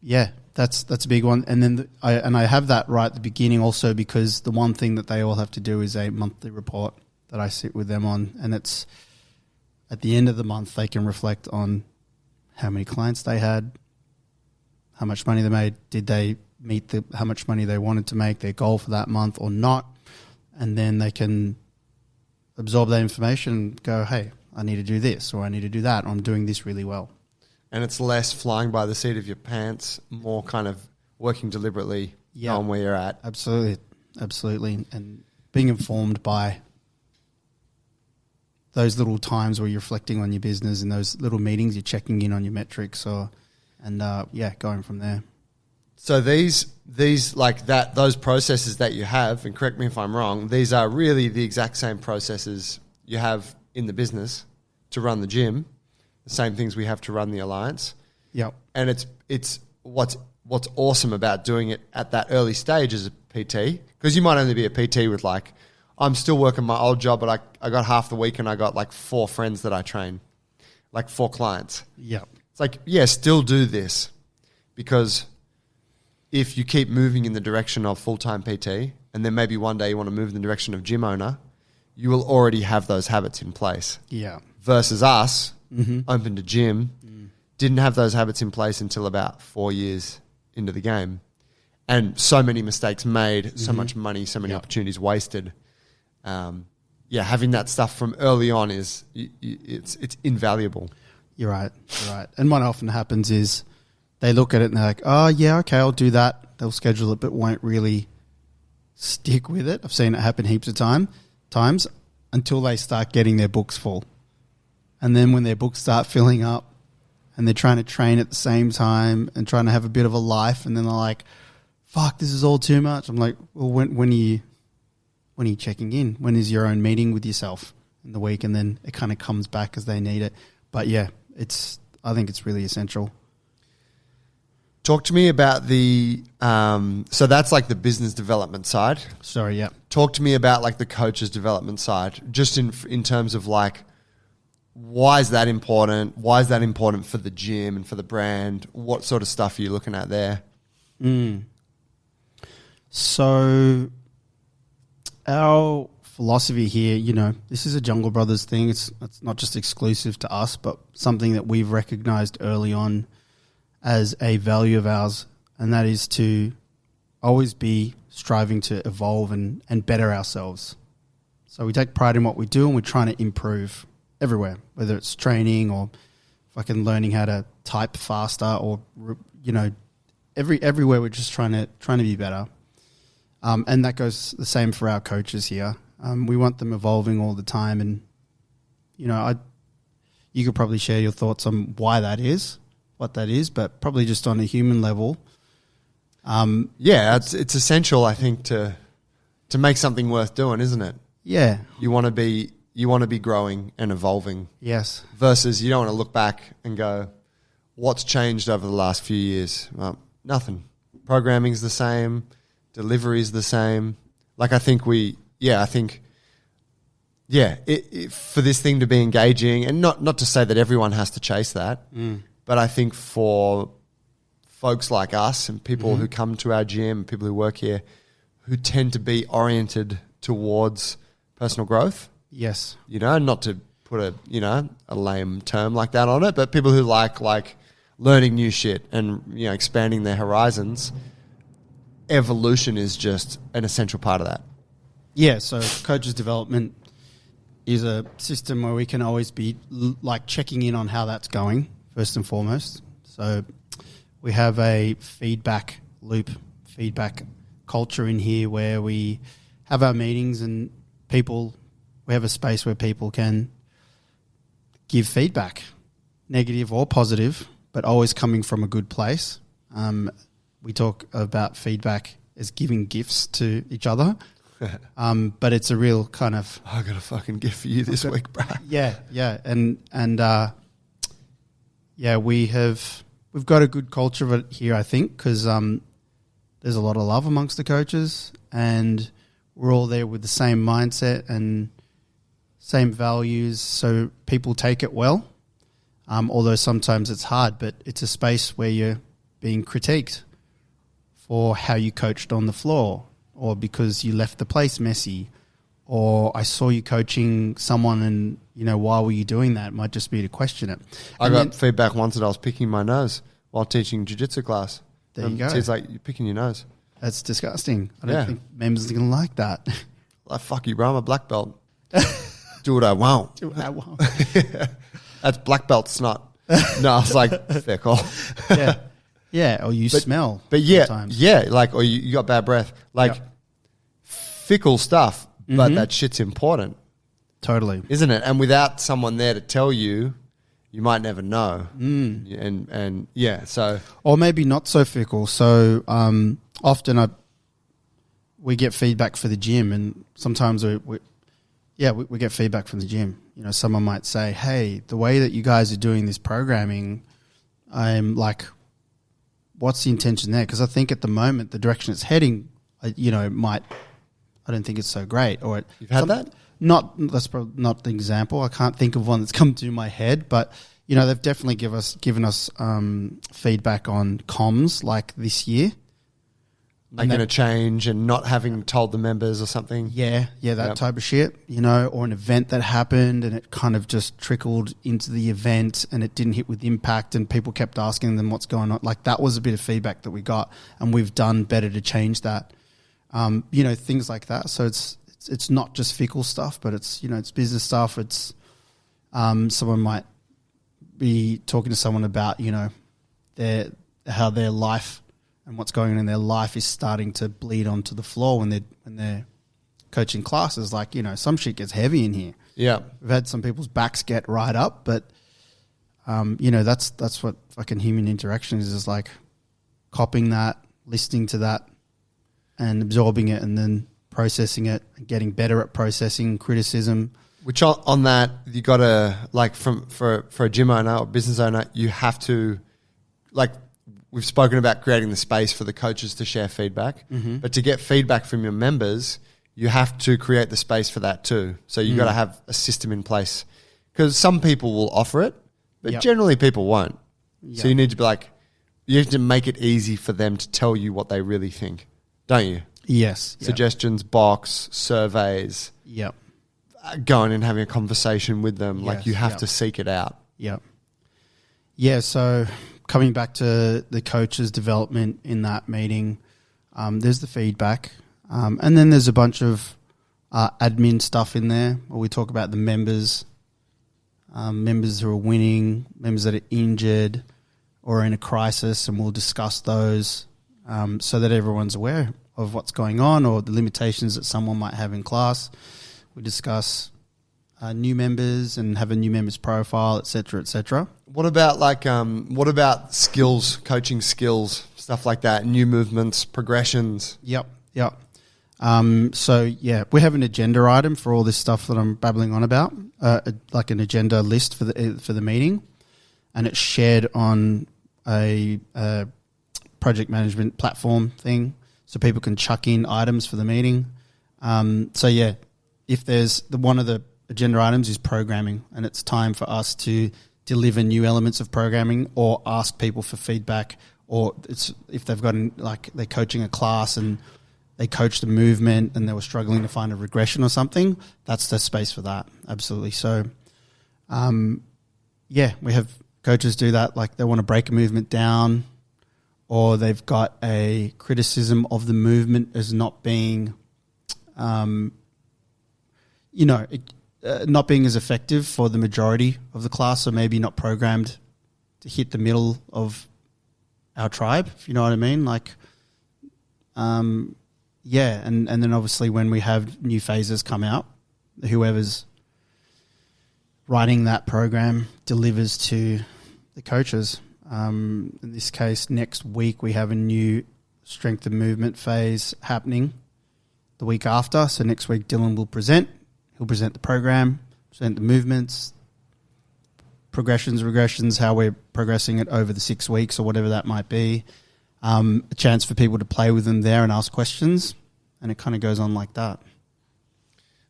Yeah, that's a big one. And then I have that right at the beginning also because the one thing that they all have to do is a monthly report that I sit with them on, and it's at the end of the month they can reflect on how many clients they had, how much money they made, did they meet how much money they wanted to make, their goal for that month or not, and then they can absorb that information and go, hey, I need to do this or I need to do that, or I'm doing this really well. And it's less flying by the seat of your pants, more kind of working deliberately on where you're at. Absolutely. And being informed by those little times where you're reflecting on your business and those little meetings, you're checking in on your metrics going from there. So these like that, those processes that you have, and correct me if I'm wrong, these are really the exact same processes you have in the business to run the gym, the same things we have to run the Alliance. Yep. And it's what's awesome about doing it at that early stage as a PT, because you might only be a PT with like, I'm still working my old job, but I got half the week and I got like 4 friends that I train, like 4 clients. Yep. It's like, yeah, still do this, because if you keep moving in the direction of full-time PT and then maybe one day you want to move in the direction of gym owner, you will already have those habits in place. Yeah. Versus us, open to gym, didn't have those habits in place until about 4 years into the game. And so many mistakes made, so much money, so many opportunities wasted. Having that stuff from early on it's invaluable. You're right. And what often happens is they look at it and they're like, oh, yeah, okay, I'll do that. They'll schedule it but won't really stick with it. I've seen it happen heaps of times until they start getting their books full. And then when their books start filling up and they're trying to train at the same time and trying to have a bit of a life, and then they're like, fuck, this is all too much. I'm like, well, when are you checking in? When is your own meeting with yourself in the week? And then it kind of comes back as they need it. But yeah, I think it's really essential. Talk to me about so that's like the business development side. Sorry, yeah. Talk to me about like the coach's development side, just in terms of like why is that important? Why is that important for the gym and for the brand? What sort of stuff are you looking at there? So our philosophy here, you know, this is a Jungle Brothers thing. It's not just exclusive to us, but something that we've recognized early on as a value of ours, and that is to always be striving to evolve and better ourselves. So we take pride in what we do, and we're trying to improve everywhere, whether it's training or fucking learning how to type faster, or, you know, everywhere we're just trying to be better. And that goes the same for our coaches here. We want them evolving all the time, and you know, you could probably share your thoughts on why that is, what that is, but probably just on a human level. Yeah, it's essential, I think, to make something worth doing, isn't it? Yeah. You want to be growing and evolving. Yes. Versus you don't want to look back and go, what's changed over the last few years? Well, nothing. Programming's the same. Delivery's the same. Like, I think for this thing to be engaging, and not to say that everyone has to chase that, but I think for folks like us and people who come to our gym, people who work here, who tend to be oriented towards personal growth. Yes. You know, not to put a lame term like that on it, but people who like learning new shit and, you know, expanding their horizons. Evolution is just an essential part of that. Yeah, so coaches development is a system where we can always be like checking in on how that's going, first and foremost. So we have a feedback loop, feedback culture in here where we have our meetings, and we have a space where people can give feedback, negative or positive, but always coming from a good place. We talk about feedback as giving gifts to each other. But it's a real kind of... I got a fucking gift for you this week, bro. Yeah. We've got a good culture of it here, I think, because there's a lot of love amongst the coaches, and we're all there with the same mindset and same values, so people take it well. Although sometimes it's hard, but it's a space where you're being critiqued for how you coached on the floor, or because you left the place messy, or I saw you coaching someone and, you know, why were you doing that? It might just be to question it. I got feedback once that I was picking my nose while teaching jiu-jitsu class. There you go. It's like, you're picking your nose. That's disgusting. I don't think members are going to like that. Like, fuck you, bro. I'm a black belt. Do what I want. Do what I want. That's black belt snot. No, I was like, fair call. Yeah. Yeah, or you smell. But yeah, sometimes. yeah, like, or you got bad breath. Like, fickle stuff, but that shit's important. Totally. Isn't it? And without someone there to tell you, you might never know. And yeah, so. Or maybe not so fickle. So often we get feedback for the gym, and sometimes we get feedback from the gym. You know, someone might say, hey, the way that you guys are doing this programming, I'm like, what's the intention there? Because I think at the moment, the direction it's heading, you know, I don't think it's so great. Or you've had that? That's probably not the example. I can't think of one that's come to my head, but you know, they've definitely given us feedback on comms like this year. Making a change and not having told the members or something. Yeah, that type of shit, you know, or an event that happened and it kind of just trickled into the event and it didn't hit with impact and people kept asking them what's going on. Like, that was a bit of feedback that we got, and we've done better to change that. You know, things like that. So it's not just fickle stuff, but it's, you know, it's business stuff. It's someone might be talking to someone about, you know, how their life and what's going on in their life is starting to bleed onto the floor when they're coaching classes. Like, you know, some shit gets heavy in here. Yeah. We've had some people's backs get right up, but, you know, that's what fucking human interaction is like, copying that, listening to that and absorbing it and then processing it and getting better at processing criticism. Which on that, you got to, like, for a gym owner or business owner, you have to, like, we've spoken about creating the space for the coaches to share feedback, but to get feedback from your members, you have to create the space for that too. So you've got to have a system in place, because some people will offer it, but Yep. generally people won't. So Yep. you need to be like, you have to make it easy for them to tell you what they really think, don't you? Yes. Yep. Suggestions box, surveys, Yep. going and having a conversation with them. Like Yes, you have yep. to seek it out. Yep. Yeah, so coming back to the coaches' development in that meeting, there's the feedback. And then there's a bunch of admin stuff in there where we talk about the members, members who are winning, members that are injured or in a crisis, and we'll discuss those so that everyone's aware of what's going on or the limitations that someone might have in class. We discuss new members and have a new members profile, et cetera, et cetera. What about skills, coaching skills, stuff like that, new movements, progressions? Yep. So, yeah, we have an agenda item for all this stuff that I'm babbling on about, like an agenda list for the meeting, and it's shared on a project management platform thing so people can chuck in items for the meeting. So, yeah, if there's one of the agenda items is programming, and it's time for us to deliver new elements of programming or ask people for feedback, or it's if they've got they're coaching a class and they coached a movement and they were struggling to find a regression or something, that's the space for that. Absolutely. So, yeah, we have coaches do that. Like they want to break a movement down, or they've got a criticism of the movement as not being, not being as effective for the majority of the class, or maybe not programmed to hit the middle of our tribe, if you know what I mean. Like, yeah, and then obviously when we have new phases come out, whoever's writing that program delivers to the coaches. In this case, next week we have a new strength and movement phase happening the week after. So next week Dylan will present. He'll present the program, present the movements, progressions, regressions, how we're progressing it over the 6 weeks or whatever that might be. A chance for people to play with them there and ask questions, and it kind of goes on like that.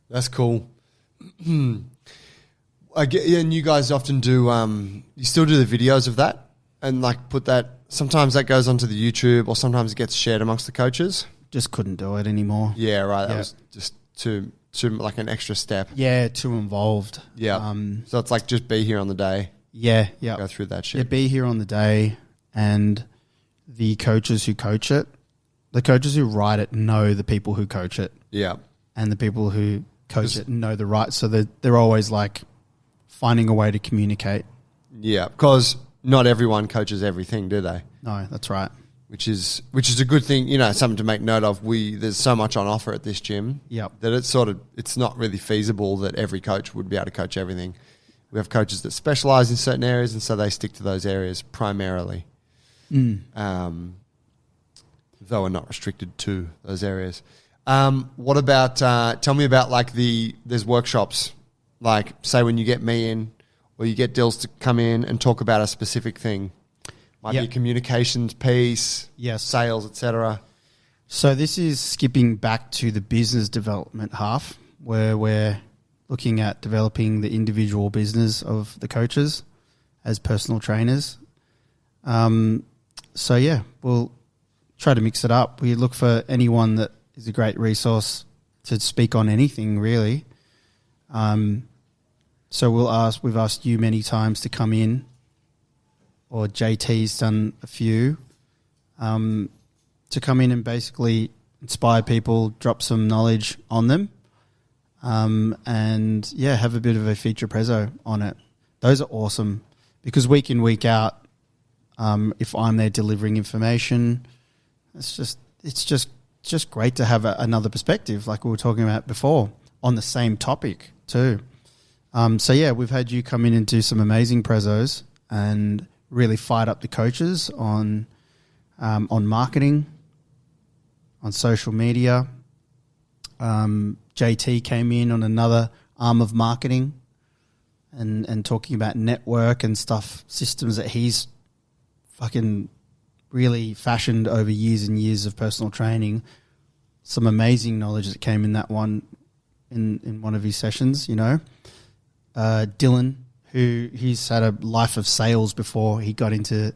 That's cool. I get, yeah, and you guys often do. You still do the videos of that, and like put that. Sometimes that goes onto the YouTube, or sometimes it gets shared amongst the coaches. Just couldn't do it anymore. Yeah, right. That Yeah. was just too like an extra step. Yeah, too involved. Yeah. So it's like just be here on the day, Yeah. go through that Yeah, shit. be here on the day, and the coaches who coach it, the coaches who write it know the people who coach it, Yeah. and the people who coach it know the right. So they're always like finding a way to communicate. Yeah, because not everyone coaches everything, do they? No, that's right. Which is a good thing, something to make note of. There's so much on offer at this gym Yep. that it's not really feasible that every coach would be able to coach everything. We have coaches that specialize in certain areas, and so they stick to those areas primarily. Though are not restricted to those areas. What about, tell me about like there's workshops, like say when you get me in or you get Dills to come in and talk about a specific thing. Might be a communications piece, Yes. sales, etc. So this is skipping back to the business development half, where we're looking at developing the individual business of the coaches as personal trainers. So yeah, we'll try to mix it up. We look for anyone that is a great resource to speak on anything really. So we've asked you many times to come in, or JT's done a few, to come in and basically inspire people, drop some knowledge on them, and yeah, have a bit of a feature prezzo on it. Those are awesome because week in, week out, if I'm there delivering information, it's just great to have another perspective, like we were talking about before, on the same topic too. So yeah, we've had you come in and do some amazing prezzos and really fired up the coaches on marketing, on social media. JT came in on another arm of marketing and talking about network and stuff, systems that he's fucking really fashioned over years and years of personal training. Some amazing knowledge that came in that one, in one of his sessions, Dylan, who he's had a life of sales before he got into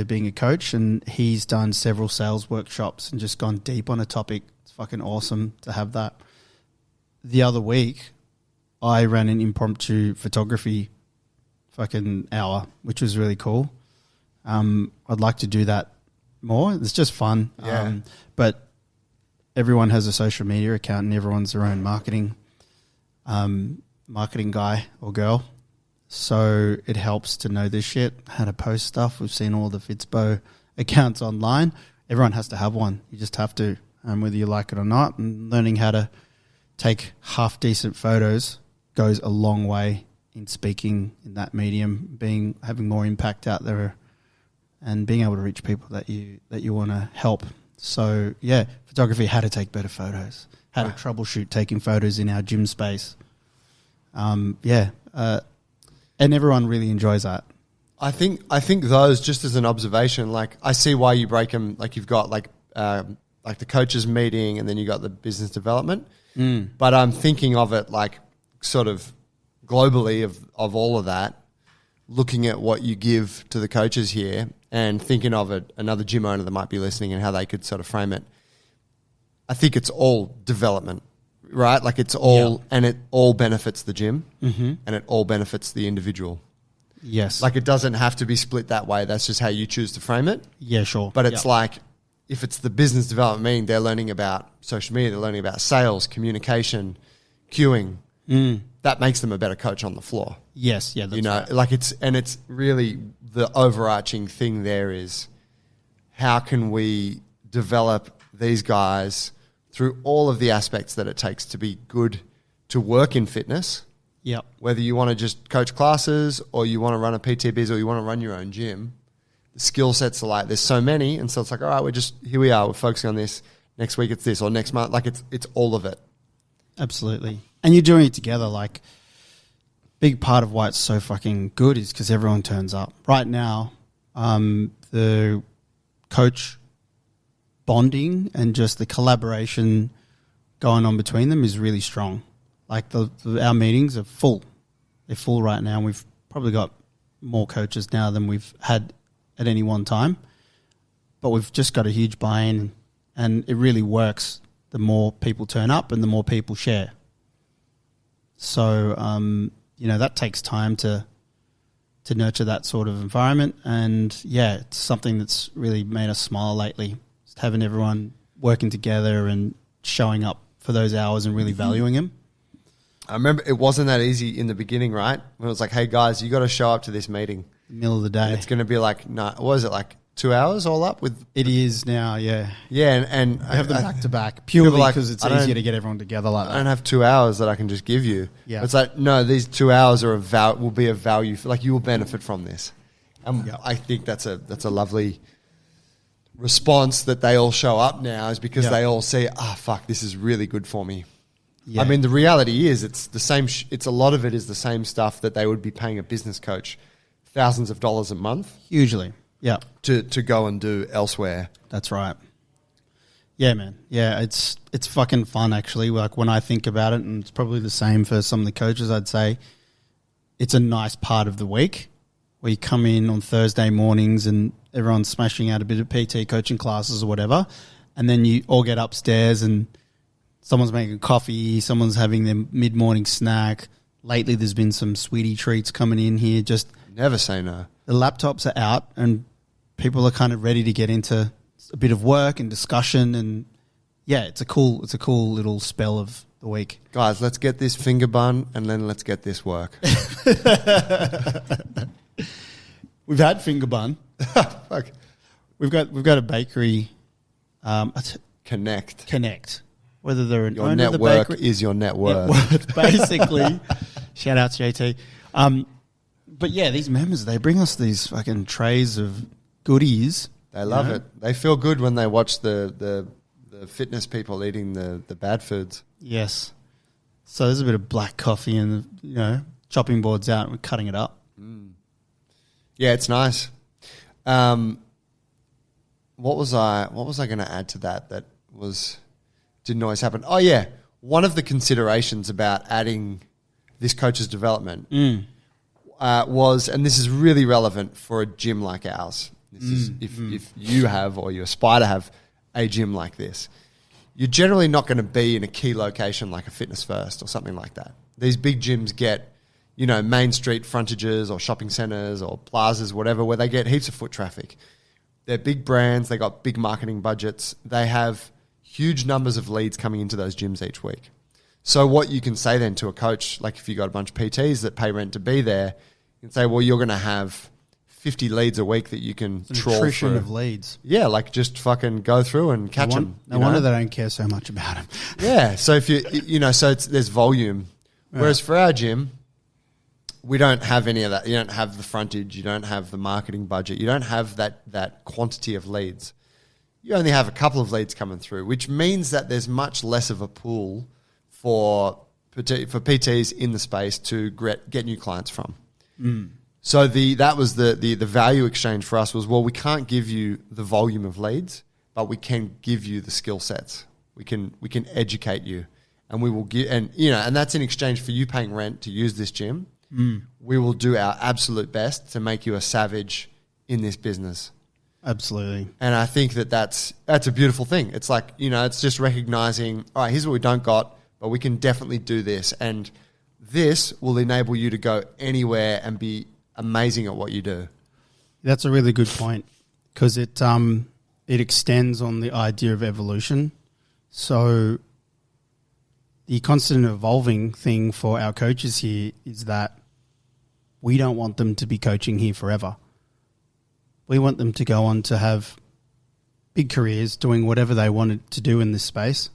being a coach, and he's done several sales workshops and just gone deep on a topic. It's fucking awesome to have that. The other week, I ran an impromptu photography fucking hour, which was really cool. I'd like to do that more. It's just fun. Yeah. But everyone has a social media account and everyone's their own marketing guy or girl. So it helps to know this shit, how to post stuff. We've seen all the Fitzbo accounts online. Everyone has to have one. You just have to, whether you like it or not. And learning how to take half-decent photos goes a long way in speaking in that medium, having more impact out there and being able to reach people that you want to help. So, yeah, photography, how to take better photos, how to troubleshoot taking photos in our gym space. And everyone really enjoys that. I think those, just as an observation, like I see why you break them. Like you've got like the coaches meeting, and then you got the business development. But I'm thinking of it like sort of globally of all of that, looking at what you give to the coaches here, and thinking of it another gym owner that might be listening and how they could sort of frame it. I think it's all development. Right, like it's all, and it all benefits the gym, and it all benefits the individual. Yes, like it doesn't have to be split that way. That's just how you choose to frame it. Yeah, sure. But it's like if it's the business development meeting, they're learning about social media, they're learning about sales, communication, queuing. That makes them a better coach on the floor. Yes, yeah, that's right. Like it's really the overarching thing there is how can we develop these guys through all of the aspects that it takes to be good to work in fitness. Yep. Whether you want to just coach classes or you want to run a PT biz or you want to run your own gym, the skill sets are like, there's so many. And so it's like, all right, here we are, we're focusing on this. Next week it's this, or next month. Like it's all of it. Absolutely. And you're doing it together. Like, big part of why it's so fucking good is because everyone turns up. Right now, the coach bonding and just the collaboration going on between them is really strong. Like our meetings are full. They're full right now. We've probably got more coaches now than we've had at any one time. But we've just got a huge buy-in, and it really works the more people turn up and the more people share. So, that takes time to nurture that sort of environment. And, yeah, it's something that's really made us smile lately. Having everyone working together and showing up for those hours and really valuing them. I remember it wasn't that easy in the beginning, right? When it was like, hey, guys, you got to show up to this meeting. Middle of the day. And it's going to be like, what is it, like 2 hours all up? It is now, yeah. Yeah, and I have them back to back purely because it's easier to get everyone together like that. I don't have 2 hours that I can just give you. Yeah. It's like, no, these 2 hours are will be of value. Like you will benefit from this. And I think that's a lovely response that they all show up now, is because they all see, fuck, this is really good for me. Yeah. I mean, the reality is it's the same. It's a lot of it is the same stuff that they would be paying a business coach thousands of dollars a month, usually, to go and do elsewhere. That's right. Yeah, man. Yeah, it's fucking fun actually. Like when I think about it, and it's probably the same for some of the coaches, I'd say it's a nice part of the week where you come in on Thursday mornings and everyone's smashing out a bit of PT coaching classes or whatever, and then you all get upstairs and someone's making coffee, someone's having their mid-morning snack. Lately there's been some sweetie treats coming in here. Just never say no. The laptops are out and people are kind of ready to get into a bit of work and discussion, and yeah, it's a cool little spell of the week. Guys, let's get this finger bun and then let's get this work. We've had finger bun. Fuck. We've got a bakery. Connect. Whether they're an your owner of the network bakery, is your net worth. basically. Shout out to JT. But yeah, these members, they bring us these fucking trays of goodies. They love it. They feel good when they watch the fitness people eating the bad foods. Yes. So there's a bit of black coffee and chopping boards out and we're cutting it up. Yeah, it's nice. What was I going to add to that didn't always happen? Oh yeah, one of the considerations about adding this coach's development was, and this is really relevant for a gym like ours. This is if you have or you aspire to have a gym like this, you're generally not going to be in a key location like a Fitness First or something like that. These big gyms get, you know, main street frontages or shopping centres or plazas, whatever, where they get heaps of foot traffic. They're big brands. They got big marketing budgets. They have huge numbers of leads coming into those gyms each week. So what you can say then to a coach, like if you got a bunch of PTs that pay rent to be there, you can say, well, you're going to have 50 leads a week that you can trawl attrition through. of leads. Yeah, like just fucking go through and catch them. No wonder they don't care so much about them. Yeah, so if so there's volume. Right. Whereas for our gym, we don't have any of that. You don't have the frontage. You don't have the marketing budget. You don't have that quantity of leads. You only have a couple of leads coming through, which means that there's much less of a pool for PTs in the space to get new clients from. So that was the value exchange for us was, well, we can't give you the volume of leads, but we can give you the skill sets. We can educate you, and we will give, and that's in exchange for you paying rent to use this gym. We will do our absolute best to make you a savage in this business. Absolutely. And I think that's a beautiful thing. It's like, it's just recognizing, all right, here's what we don't got, but we can definitely do this. And this will enable you to go anywhere and be amazing at what you do. That's a really good point, because it extends on the idea of evolution. So the constant evolving thing for our coaches here is that we don't want them to be coaching here forever. We want them to go on to have big careers doing whatever they wanted to do in this space,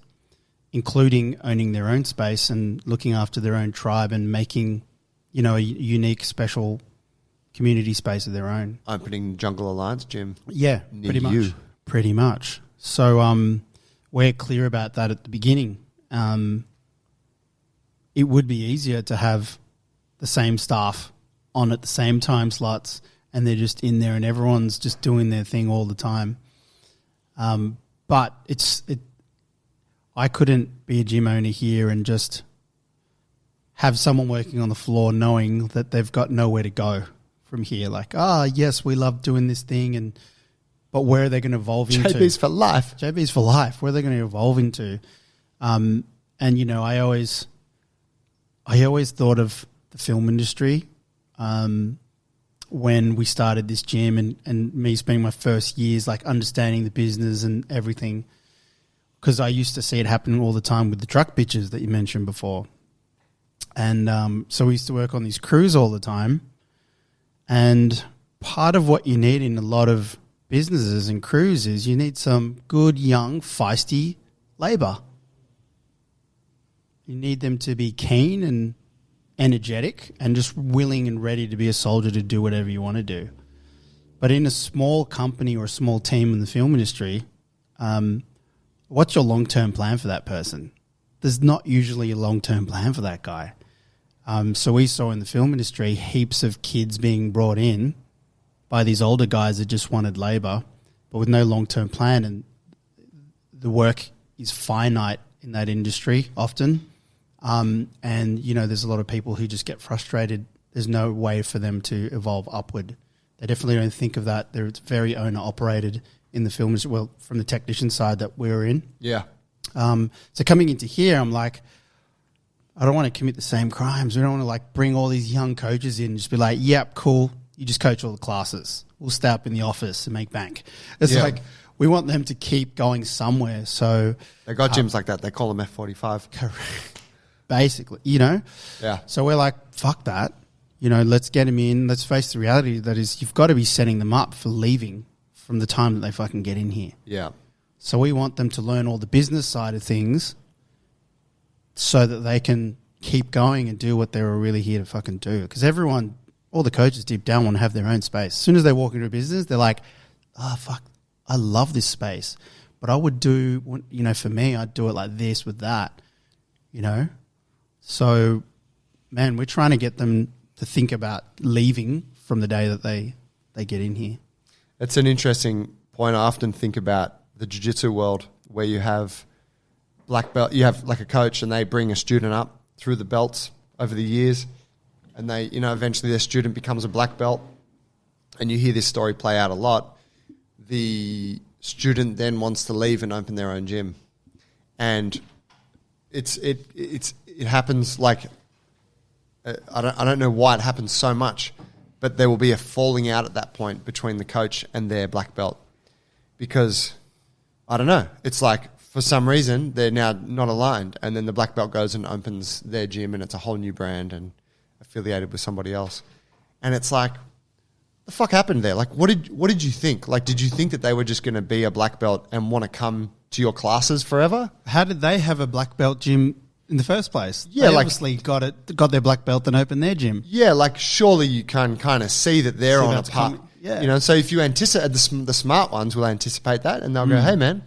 including owning their own space and looking after their own tribe and making, a unique, special community space of their own. Opening Jungle Alliance Gym. Yeah, pretty much. So we're clear about that at the beginning. It would be easier to have the same staff on at the same time slots, and they're just in there and everyone's just doing their thing all the time. But I couldn't be a gym owner here and just have someone working on the floor knowing that they've got nowhere to go from here. Like, yes, we love doing this thing, but where are they going to evolve into? JB's for life. JB's for life. Where are they going to evolve into? And I always thought of the film industry when we started this gym, and me spending my first years like understanding the business and everything, because I used to see it happening all the time with the truck bitches that you mentioned before. And so we used to work on these crews all the time. And part of what you need in a lot of businesses and crews is you need some good, young, feisty labor. You need them to be keen and energetic and just willing and ready to be a soldier to do whatever you want to do. But in a small company or a small team in the film industry, what's your long-term plan for that person? There's not usually a long-term plan for that guy. So we saw in the film industry heaps of kids being brought in by these older guys that just wanted labor, but with no long-term plan, and the work is finite in that industry often. And, there's a lot of people who just get frustrated. There's no way for them to evolve upward. They definitely don't think of that. It's very owner-operated in the film industry, well, from the technician side that we're in. Yeah. So coming into here, I'm like, I don't want to commit the same crimes. We don't want to bring all these young coaches in and just be like, yep, cool. You just coach all the classes. We'll stay up in the office and make bank. It's like we want them to keep going somewhere. So they got gyms like that. They call them F45. Correct. Basically, Yeah. So we're like, fuck that. Let's get them in. Let's face the reality that is you've got to be setting them up for leaving from the time that they fucking get in here. Yeah. So we want them to learn all the business side of things so that they can keep going and do what they were really here to fucking do. Because all the coaches deep down want to have their own space. As soon as they walk into a business, they're like, fuck, I love this space. But I would do, for me, I'd do it like this with that, So, man, we're trying to get them to think about leaving from the day that they get in here. It's an interesting point. I often think about the jiu-jitsu world where you have black belt, you have like a coach and they bring a student up through the belts over the years, and they, eventually their student becomes a black belt, and you hear this story play out a lot. The student then wants to leave and open their own gym, and it happens like I don't know why it happens so much, but there will be a falling out at that point between the coach and their black belt, because I don't know. It's like for some reason they're now not aligned, and then the black belt goes and opens their gym, and it's a whole new brand and affiliated with somebody else, and it's like, the fuck happened there? Like, what did you think? Like, did you think that they were just going to be a black belt and want to come to your classes forever? How did they have a black belt gym in the first place? Yeah, they obviously got their black belt and opened their gym. Yeah, like surely you can kind of see that they're on a that's path. coming. Yeah. So if you anticipate, the smart ones will anticipate that, and they'll go, hey man,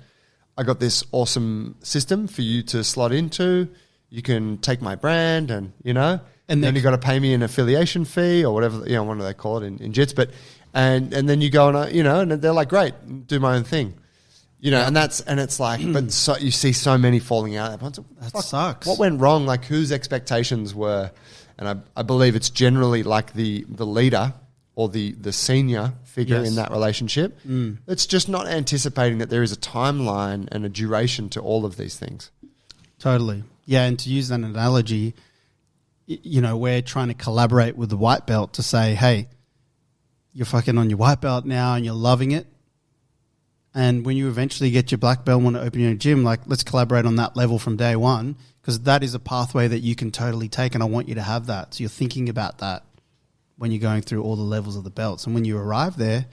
I got this awesome system for you to slot into. You can take my brand, and and then you got to pay me an affiliation fee or whatever, what do they call it in jits, but and then you go and and they're like, great, do my own thing. And it's like, but so you see so many falling out at that point. That sucks. What went wrong? Like, whose expectations were, and I believe it's generally like the leader or the senior figure in that relationship. It's just not anticipating that there is a timeline and a duration to all of these things. Totally. Yeah, and to use that analogy, we're trying to collaborate with the white belt to say, hey, you're fucking on your white belt now and you're loving it. And when you eventually get your black belt and want to open your own gym, like, let's collaborate on that level from day one, because that is a pathway that you can totally take, and I want you to have that. So you're thinking about that when you're going through all the levels of the belts. And when you arrive there,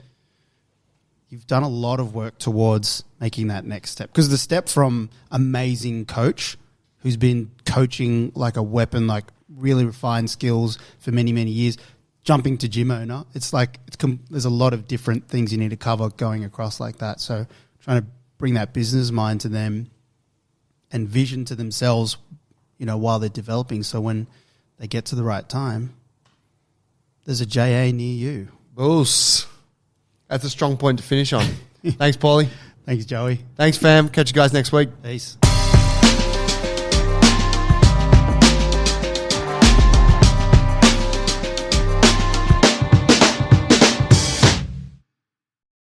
you've done a lot of work towards making that next step. Because the step from amazing coach who's been coaching like a weapon, like really refined skills for many, many years, jumping to gym owner, it's like there's a lot of different things you need to cover going across like that. So trying to bring that business mind to them and vision to themselves, while they're developing. So when they get to the right time, there's a JA near you. Boos. That's a strong point to finish on. Thanks, Paulie. Thanks, Joey. Thanks, fam. Catch you guys next week. Peace.